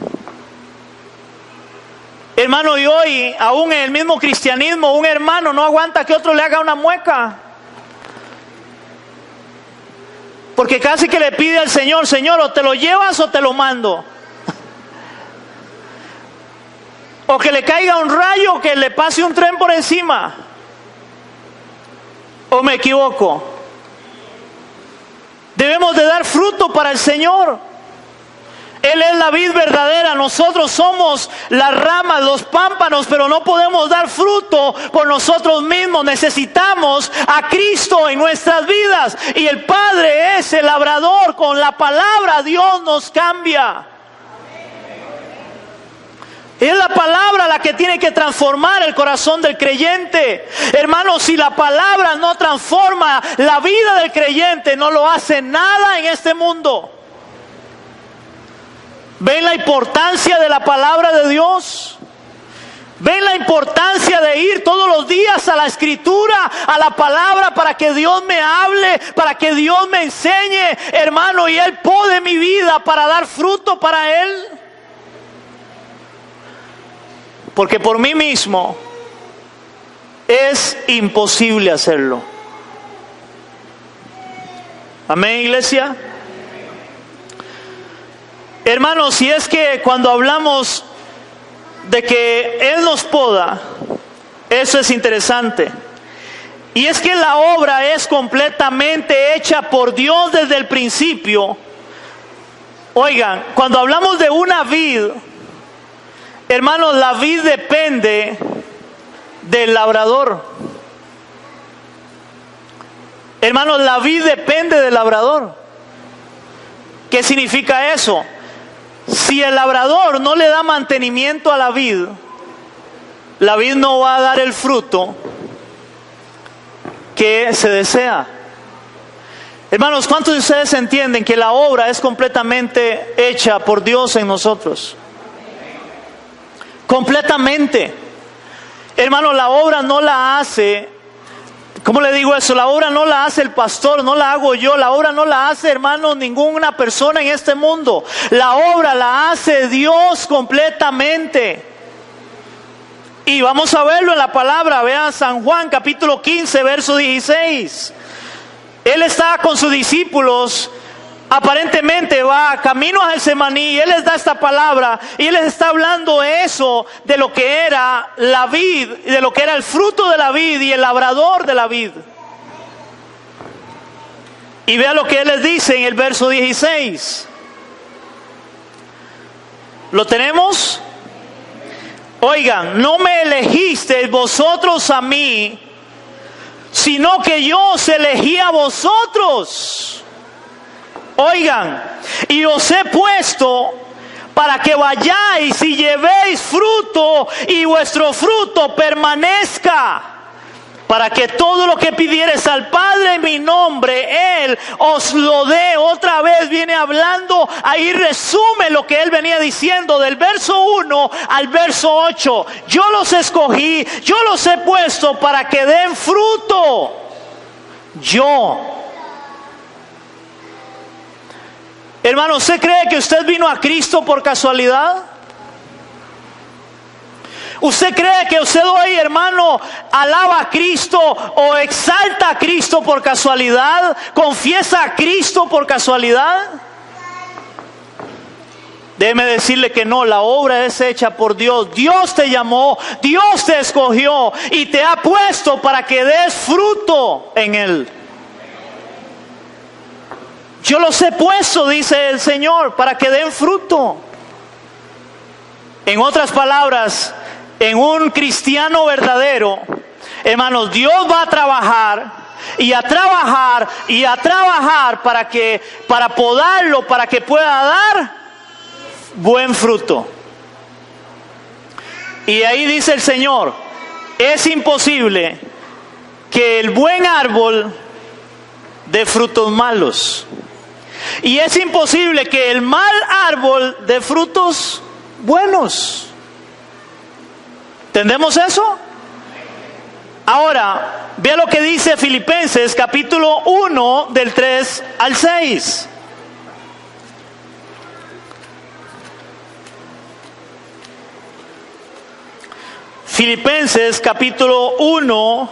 Hermano, y hoy, aún en el mismo cristianismo, un hermano no aguanta que otro le haga una mueca. Porque casi que le pide al Señor, Señor, o te lo llevas o te lo mando. O que le caiga un rayo, o que le pase un tren por encima. ¿O me equivoco? Debemos de dar fruto para el Señor. Él es la vid verdadera, nosotros somos las ramas, los pámpanos, pero no podemos dar fruto por nosotros mismos. Necesitamos a Cristo en nuestras vidas. Y el Padre es el labrador, con la palabra Dios nos cambia. Es la palabra la que tiene que transformar el corazón del creyente. Hermanos, si la palabra no transforma la vida del creyente, no lo hace nada en este mundo. ¿Ven la importancia de la palabra de Dios? ¿Ven la importancia de ir todos los días a la Escritura, a la palabra, para que Dios me hable, para que Dios me enseñe, hermano, y Él pode mi vida para dar fruto para Él? Porque por mí mismo es imposible hacerlo. Amén, iglesia. Hermanos, si es que cuando hablamos de que Él nos poda, eso es interesante. Y es que la obra es completamente hecha por Dios desde el principio. Oigan, cuando hablamos de una vid, hermanos, la vid depende del labrador. Hermanos, la vid depende del labrador. ¿Qué significa eso? Si el labrador no le da mantenimiento a la vid no va a dar el fruto que se desea. Hermanos, ¿cuántos de ustedes entienden que la obra es completamente hecha por Dios en nosotros? Completamente. Hermanos, la obra no la hace, ¿cómo le digo eso? La obra no la hace el pastor, no la hago yo. La obra no la hace, hermanos, ninguna persona en este mundo. La obra la hace Dios completamente. Y vamos a verlo en la palabra. Vean San Juan capítulo 15, verso 16. Él está con sus discípulos. Aparentemente va camino a Getsemaní y Él les da esta palabra y Él les está hablando eso, de lo que era la vid, de lo que era el fruto de la vid y el labrador de la vid. Y vea lo que Él les dice en el verso 16. ¿Lo tenemos? Oigan, no me elegisteis vosotros a mí, sino que yo os elegí a vosotros. Oigan, y os he puesto para que vayáis y llevéis fruto y vuestro fruto permanezca, para que todo lo que pidiereis al Padre en mi nombre, Él os lo dé. Otra vez viene hablando, ahí resume lo que Él venía diciendo del verso 1 al verso 8. Yo los escogí, yo los he puesto para que den fruto. Hermano, ¿usted cree que usted vino a Cristo por casualidad? ¿Usted cree que usted hoy, hermano, alaba a Cristo o exalta a Cristo por casualidad? ¿Confiesa a Cristo por casualidad? Déjeme decirle que no, la obra es hecha por Dios. Dios te llamó, Dios te escogió y te ha puesto para que des fruto en Él. Yo los he puesto, dice el Señor, para que den fruto. En otras palabras, en un cristiano verdadero, hermanos, Dios va a trabajar y a trabajar y a trabajar para podarlo, para que pueda dar buen fruto. Y ahí dice el Señor, es imposible que el buen árbol dé frutos malos. Y es imposible que el mal árbol dé frutos buenos. ¿Entendemos eso? Ahora, vea lo que dice Filipenses capítulo 1 del 3 al 6. Filipenses capítulo 1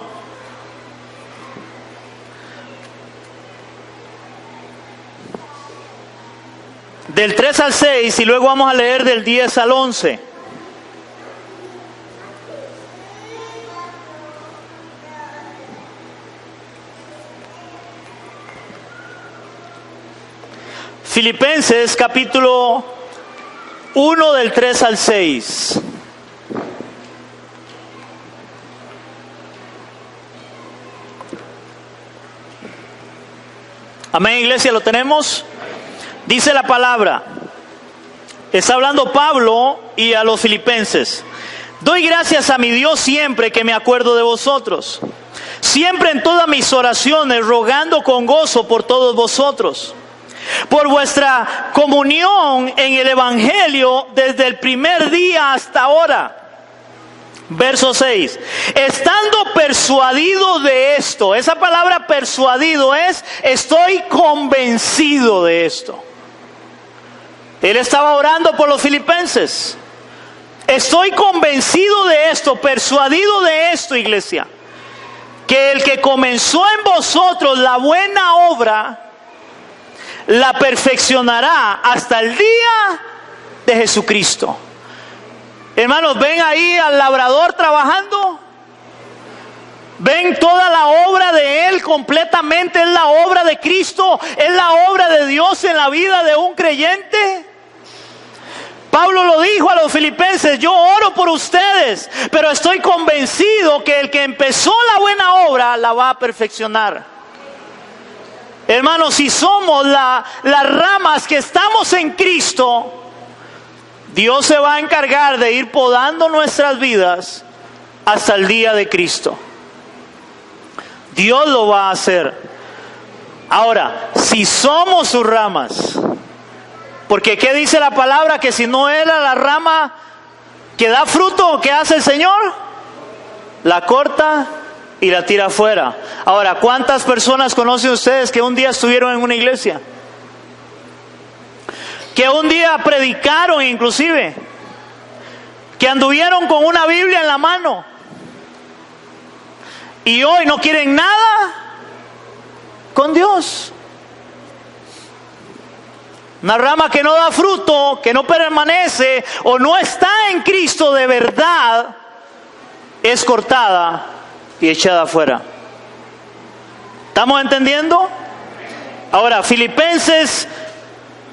del 3 al 6 y luego vamos a leer del 10 al 11. Filipenses capítulo 1 del 3 al 6. Amén, iglesia, ¿lo tenemos? Dice la palabra, está hablando Pablo y a los filipenses. Doy gracias a mi Dios siempre que me acuerdo de vosotros, siempre en todas mis oraciones, rogando con gozo por todos vosotros, por vuestra comunión en el Evangelio desde el primer día hasta ahora. Verso 6, estando persuadido de esto. Esa palabra persuadido es, estoy convencido de esto. Él estaba orando por los filipenses. Estoy convencido de esto, persuadido de esto, iglesia, que el que comenzó en vosotros la buena obra, la perfeccionará hasta el día de Jesucristo. Hermanos, ven ahí al labrador trabajando. Ven toda la obra de Él completamente. Es la obra de Cristo. Es la obra de Dios en la vida de un creyente. Pablo lo dijo a los filipenses, yo oro por ustedes, pero estoy convencido que el que empezó la buena obra la va a perfeccionar. Hermanos, si somos las ramas que estamos en Cristo, Dios se va a encargar de ir podando nuestras vidas hasta el día de Cristo. Dios lo va a hacer. Ahora, si somos sus ramas, porque ¿qué dice la palabra? Que si no era la rama que da fruto, ¿qué hace el Señor? La corta y la tira afuera. Ahora, ¿cuántas personas conocen ustedes que un día estuvieron en una iglesia? Que un día predicaron inclusive, que anduvieron con una Biblia en la mano y hoy no quieren nada con Dios. Una rama que no da fruto, que no permanece o no está en Cristo de verdad, es cortada y echada afuera. ¿Estamos entendiendo? Ahora, Filipenses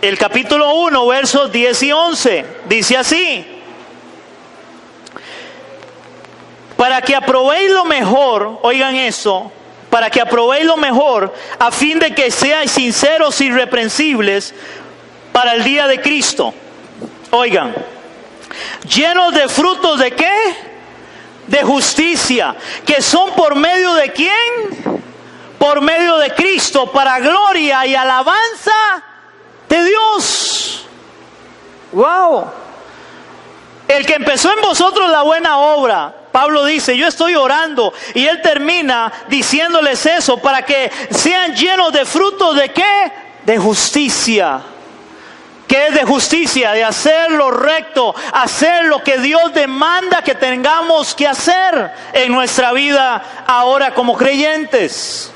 el capítulo 1, versos 10 y 11, dice así: para que aprobéis lo mejor, oigan eso, para que aprobéis lo mejor, a fin de que seáis sinceros y irreprensibles para el día de Cristo. Oigan, llenos de frutos ¿de qué? De justicia, que son por medio de ¿quién? Por medio de Cristo, para gloria y alabanza de Dios. Wow. El que empezó en vosotros la buena obra, Pablo dice, yo estoy orando, y él termina diciéndoles eso, para que sean llenos de frutos ¿de qué? De justicia. que es de justicia, de hacer lo recto, hacer lo que Dios demanda que tengamos que hacer en nuestra vida ahora como creyentes.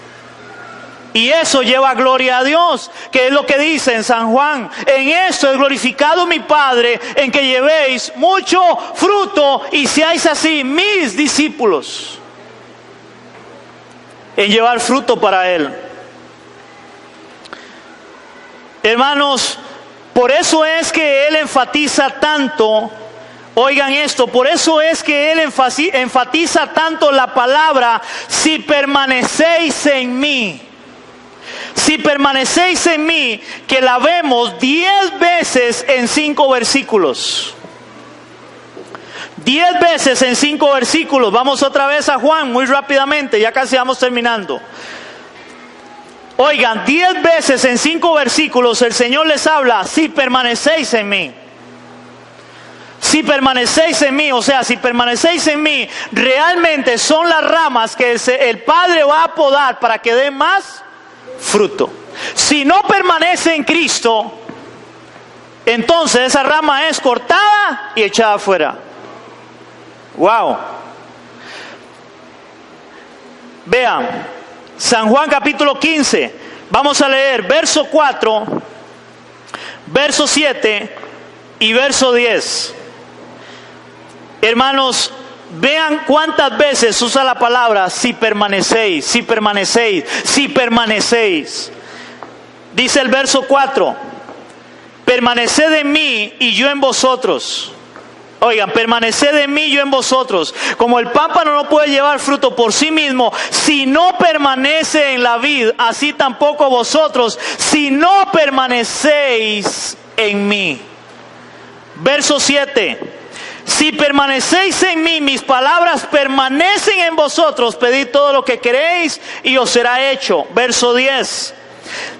Y eso lleva gloria a Dios, que es lo que dice en San Juan: en esto es glorificado mi Padre, en que llevéis mucho fruto y seáis así mis discípulos. En llevar fruto para Él. Hermanos, por eso es que Él enfatiza tanto, oigan esto, por eso es que Él enfatiza tanto la palabra: si permanecéis en mí. Si permanecéis en mí, que la vemos 10 veces en 5 versículos. 10 veces en 5 versículos. Vamos otra vez a Juan muy rápidamente, ya casi vamos terminando. Oigan, 10 veces en 5 versículos el Señor les habla: si permanecéis en mí. Si permanecéis en mí, o sea, si permanecéis en mí, realmente son las ramas que el Padre va a podar para que den más fruto. Si no permanece en Cristo, entonces esa rama es cortada y echada afuera. Wow. Vean, San Juan capítulo 15, vamos a leer verso 4, verso 7 y verso 10. Hermanos, vean cuántas veces usa la palabra si permanecéis, si permanecéis, si permanecéis. Dice el verso 4: permaneced en mí y yo en vosotros. Oigan, permaneced en mí y yo en vosotros. Como el pámpano no puede llevar fruto por sí mismo si no permanece en la vid, así tampoco vosotros si no permanecéis en mí. Verso 7: si permanecéis en mí, mis palabras permanecen en vosotros, pedid todo lo que queréis y os será hecho. Verso 10: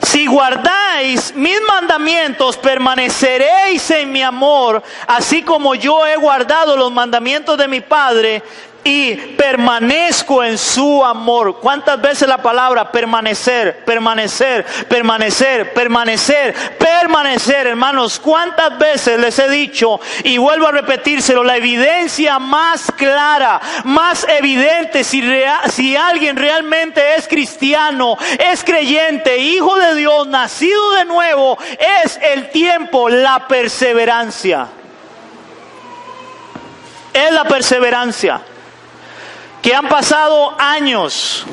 si guardáis mis mandamientos, permaneceréis en mi amor, así como yo he guardado los mandamientos de mi Padre y permanezco en su amor. ¿Cuántas veces la palabra permanecer, permanecer, permanecer, permanecer, permanecer, hermanos? ¿Cuántas veces les he dicho, y vuelvo a repetírselo, la evidencia más clara, más evidente, si alguien realmente es cristiano, es creyente, hijo de Dios, nacido de nuevo, es el tiempo, la perseverancia. Es la perseverancia. Que han pasado años,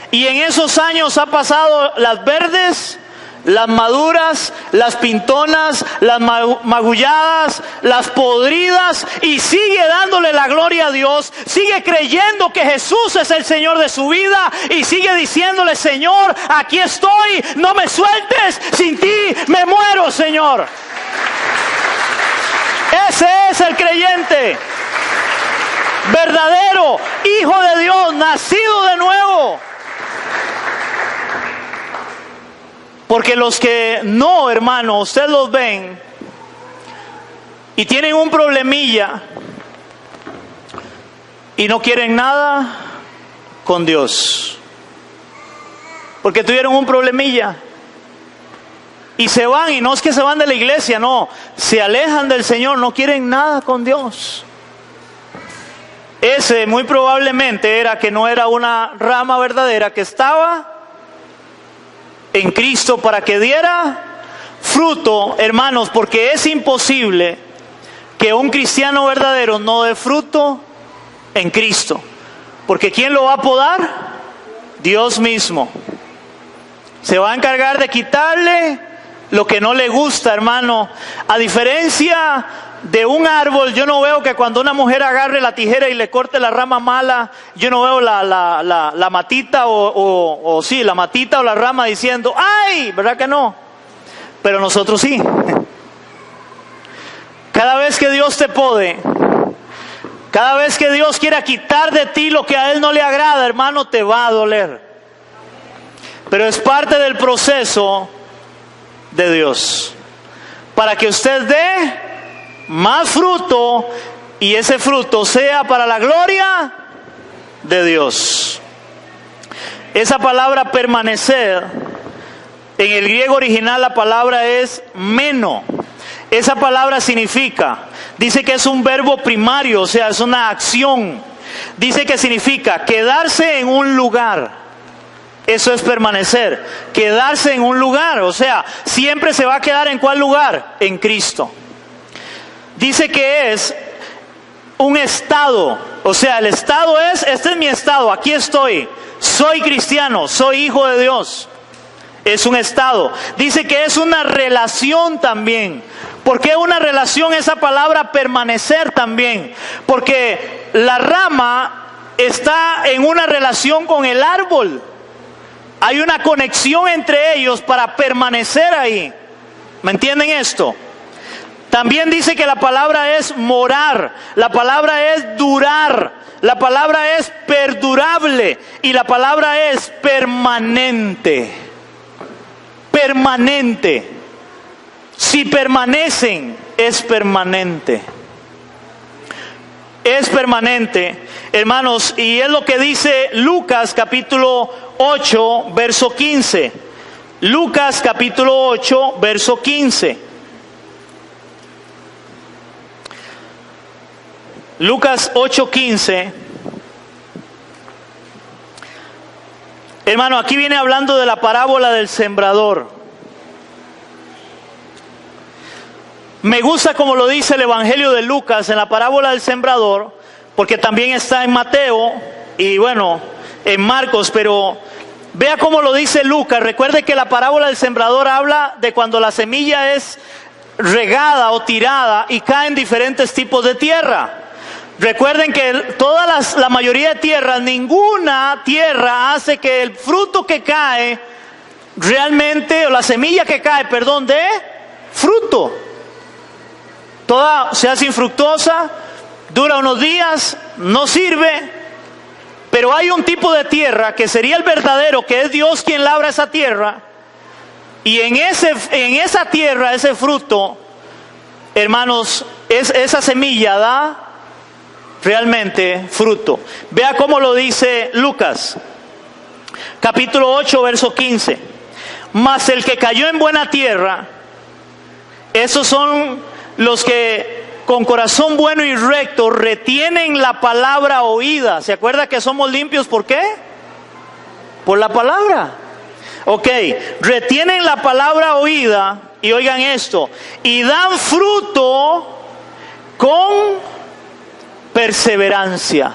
y en esos años ha pasado las verdes, las maduras, las pintonas, las magulladas, las podridas, y sigue dándole la gloria a Dios, sigue creyendo que Jesús es el Señor de su vida, y sigue diciéndole: Señor, aquí estoy, no me sueltes, sin ti me muero, Señor. Ese es el creyente verdadero, hijo de Dios, nacido de nuevo. Porque los que no, hermano, ustedes los ven y tienen un problemilla y no quieren nada con Dios, porque tuvieron un problemilla y se van, y no es que se van de la iglesia, no, se alejan del Señor, no quieren nada con Dios. Ese muy probablemente era que no era una rama verdadera que estaba en Cristo para que diera fruto, hermanos, porque es imposible que un cristiano verdadero no dé fruto en Cristo. Porque ¿quién lo va a podar? Dios mismo. Se va a encargar de quitarle lo que no le gusta, hermano. A diferencia de un árbol, yo no veo que cuando una mujer agarre la tijera y le corte la rama mala, yo no veo la matita o la matita o la rama diciendo: ¡ay! ¿Verdad que no? Pero nosotros sí. Cada vez que Dios te pode, cada vez que Dios quiera quitar de ti lo que a Él no le agrada, hermano, te va a doler. Pero es parte del proceso de Dios, para que usted dé más fruto, y ese fruto sea para la gloria de Dios. Esa palabra permanecer En el griego original la palabra es meno. Esa palabra significa, dice que es un verbo primario, o sea, es una acción. Dice que significa quedarse en un lugar. Eso es permanecer. Quedarse en un lugar, o sea, siempre se va a quedar en ¿cuál lugar? En Cristo. Dice que es un estado, o sea, el estado es, este es mi estado, aquí estoy, soy cristiano, soy hijo de Dios. Es un estado. Dice que es una relación también. ¿Por qué una relación? Esa palabra permanecer también. Porque la rama está en una relación con el árbol. Hay una conexión entre ellos para permanecer ahí. ¿Me entienden esto? También dice que la palabra es morar, la palabra es durar, la palabra es perdurable y la palabra es permanente. Permanente. Si permanecen, es permanente. Es permanente, hermanos, y es lo que dice Lucas capítulo 8, verso 15. Lucas capítulo 8, verso 15. Lucas 8:15. Hermano, aquí viene hablando de la parábola del sembrador. Me gusta como lo dice el Evangelio de Lucas en la parábola del sembrador, porque también está en Mateo y bueno, en Marcos, pero vea cómo lo dice Lucas. Recuerde que la parábola del sembrador habla de cuando la semilla es regada o tirada y cae en diferentes tipos de tierra. Recuerden que la mayoría de tierras, ninguna tierra hace que el fruto que cae realmente, o la semilla que cae, perdón, dé fruto. Toda se hace infructuosa, dura unos días, no sirve, pero hay un tipo de tierra que sería el verdadero, que es Dios quien labra esa tierra, y en esa tierra, ese fruto, hermanos, esa semilla da realmente fruto. Vea cómo lo dice Lucas, capítulo 8, verso 15. Mas el que cayó en buena tierra, esos son los que con corazón bueno y recto retienen la palabra oída. ¿Se acuerda que somos limpios? ¿Por qué? Por la palabra. Ok, retienen la palabra oída, y oigan esto, y dan fruto con perseverancia.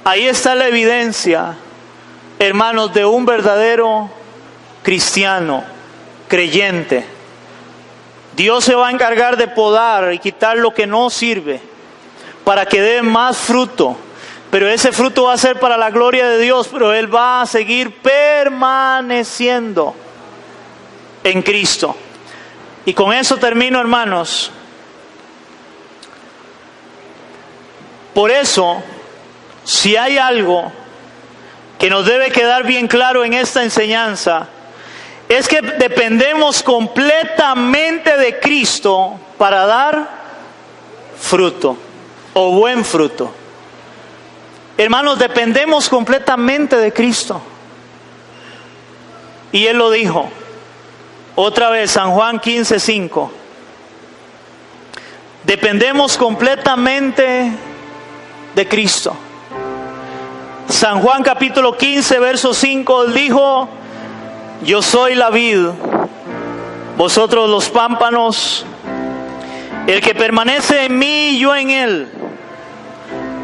Ahí está la evidencia, hermanos, de un verdadero cristiano, creyente. Dios se va a encargar de podar y quitar lo que no sirve para que dé más fruto. Pero ese fruto va a ser para la gloria de Dios, pero Él va a seguir permaneciendo en Cristo. Y con eso termino, hermanos. Por eso, si hay algo que nos debe quedar bien claro en esta enseñanza, es que dependemos completamente de Cristo para dar fruto o buen fruto. Hermanos, dependemos completamente de Cristo. Y Él lo dijo. Otra vez, San Juan 15:5. Dependemos completamente de Cristo. San Juan capítulo 15, verso 5, Él dijo: yo soy la vid, vosotros los pámpanos. El que permanece en mí y yo en él,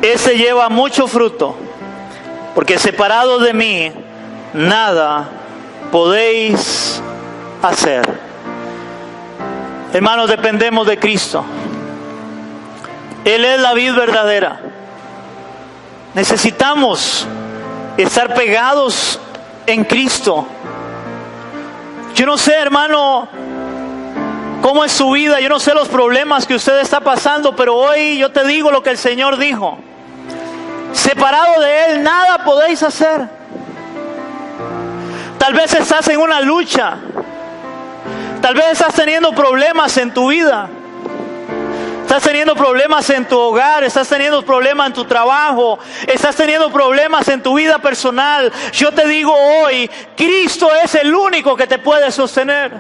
ese lleva mucho fruto, porque separados de mí nada podéis hacer. Hermanos, dependemos de Cristo. Él es la vid verdadera. Necesitamos estar pegados en Cristo. Yo no sé, hermano, cómo es su vida, yo no sé los problemas que usted está pasando, pero hoy yo te digo lo que el Señor dijo: separado de Él nada podéis hacer. Tal vez estás en una lucha, tal vez estás teniendo problemas en tu vida, tal Estás teniendo problemas en tu hogar, estás teniendo problemas en tu trabajo, estás teniendo problemas en tu vida personal. Yo te digo hoy, Cristo es el único que te puede sostener.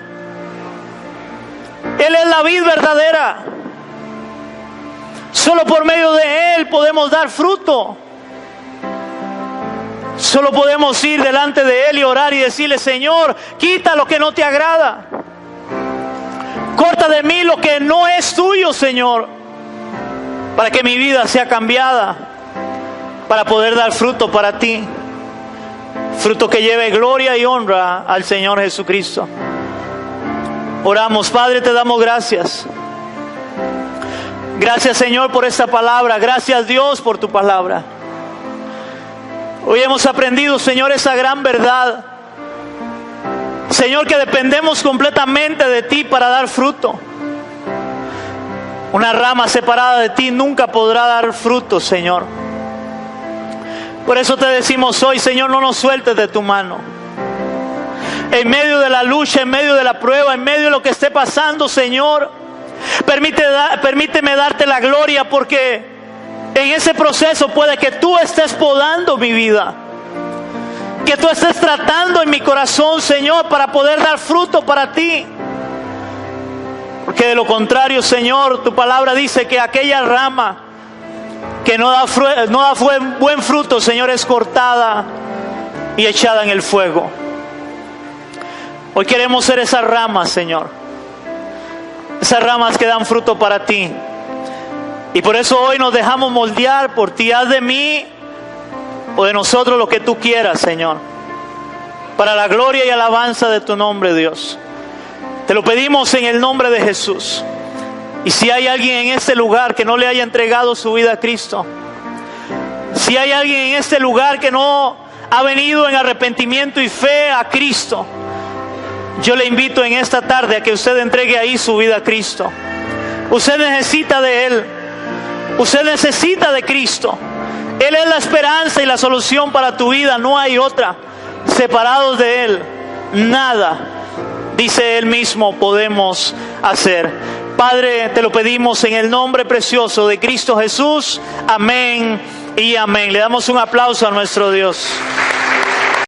Él es la vid verdadera. Solo por medio de Él podemos dar fruto. Solo podemos ir delante de Él y orar y decirle: Señor, quita lo que no te agrada. Corta de mí lo que no es tuyo, Señor, para que mi vida sea cambiada, para poder dar fruto para ti. Fruto que lleve gloria y honra al Señor Jesucristo. Oramos. Padre, te damos gracias. Gracias, Señor, por esta palabra. Gracias, Dios, por tu palabra. Hoy hemos aprendido, Señor, esa gran verdad. Señor, que dependemos completamente de ti para dar fruto. Una rama separada de ti nunca podrá dar fruto, Señor. Por eso te decimos hoy, Señor, no nos sueltes de tu mano. En medio de la lucha, en medio de la prueba, en medio de lo que esté pasando, Señor, permíteme darte la gloria, porque en ese proceso puede que tú estés podando mi vida, que tú estés tratando en mi corazón, Señor, para poder dar fruto para ti. Porque de lo contrario, Señor, tu palabra dice que aquella rama que no da buen fruto, Señor, es cortada y echada en el fuego. Hoy queremos ser esas ramas, Señor. Esas ramas que dan fruto para ti. Y por eso hoy nos dejamos moldear por ti. Haz de mí o de nosotros lo que tú quieras, Señor, para la gloria y alabanza de tu nombre, Dios. Te lo pedimos en el nombre de Jesús. Y si hay alguien en este lugar que no le haya entregado su vida a Cristo, si hay alguien en este lugar que no ha venido en arrepentimiento y fe a Cristo, yo le invito en esta tarde a que usted entregue ahí su vida a Cristo. Usted necesita de Él. Usted necesita de Cristo. Él es la esperanza y la solución para tu vida. No hay otra. Separados de Él, nada, dice Él mismo, podemos hacer. Padre, te lo pedimos en el nombre precioso de Cristo Jesús. Amén y amén. Le damos un aplauso a nuestro Dios.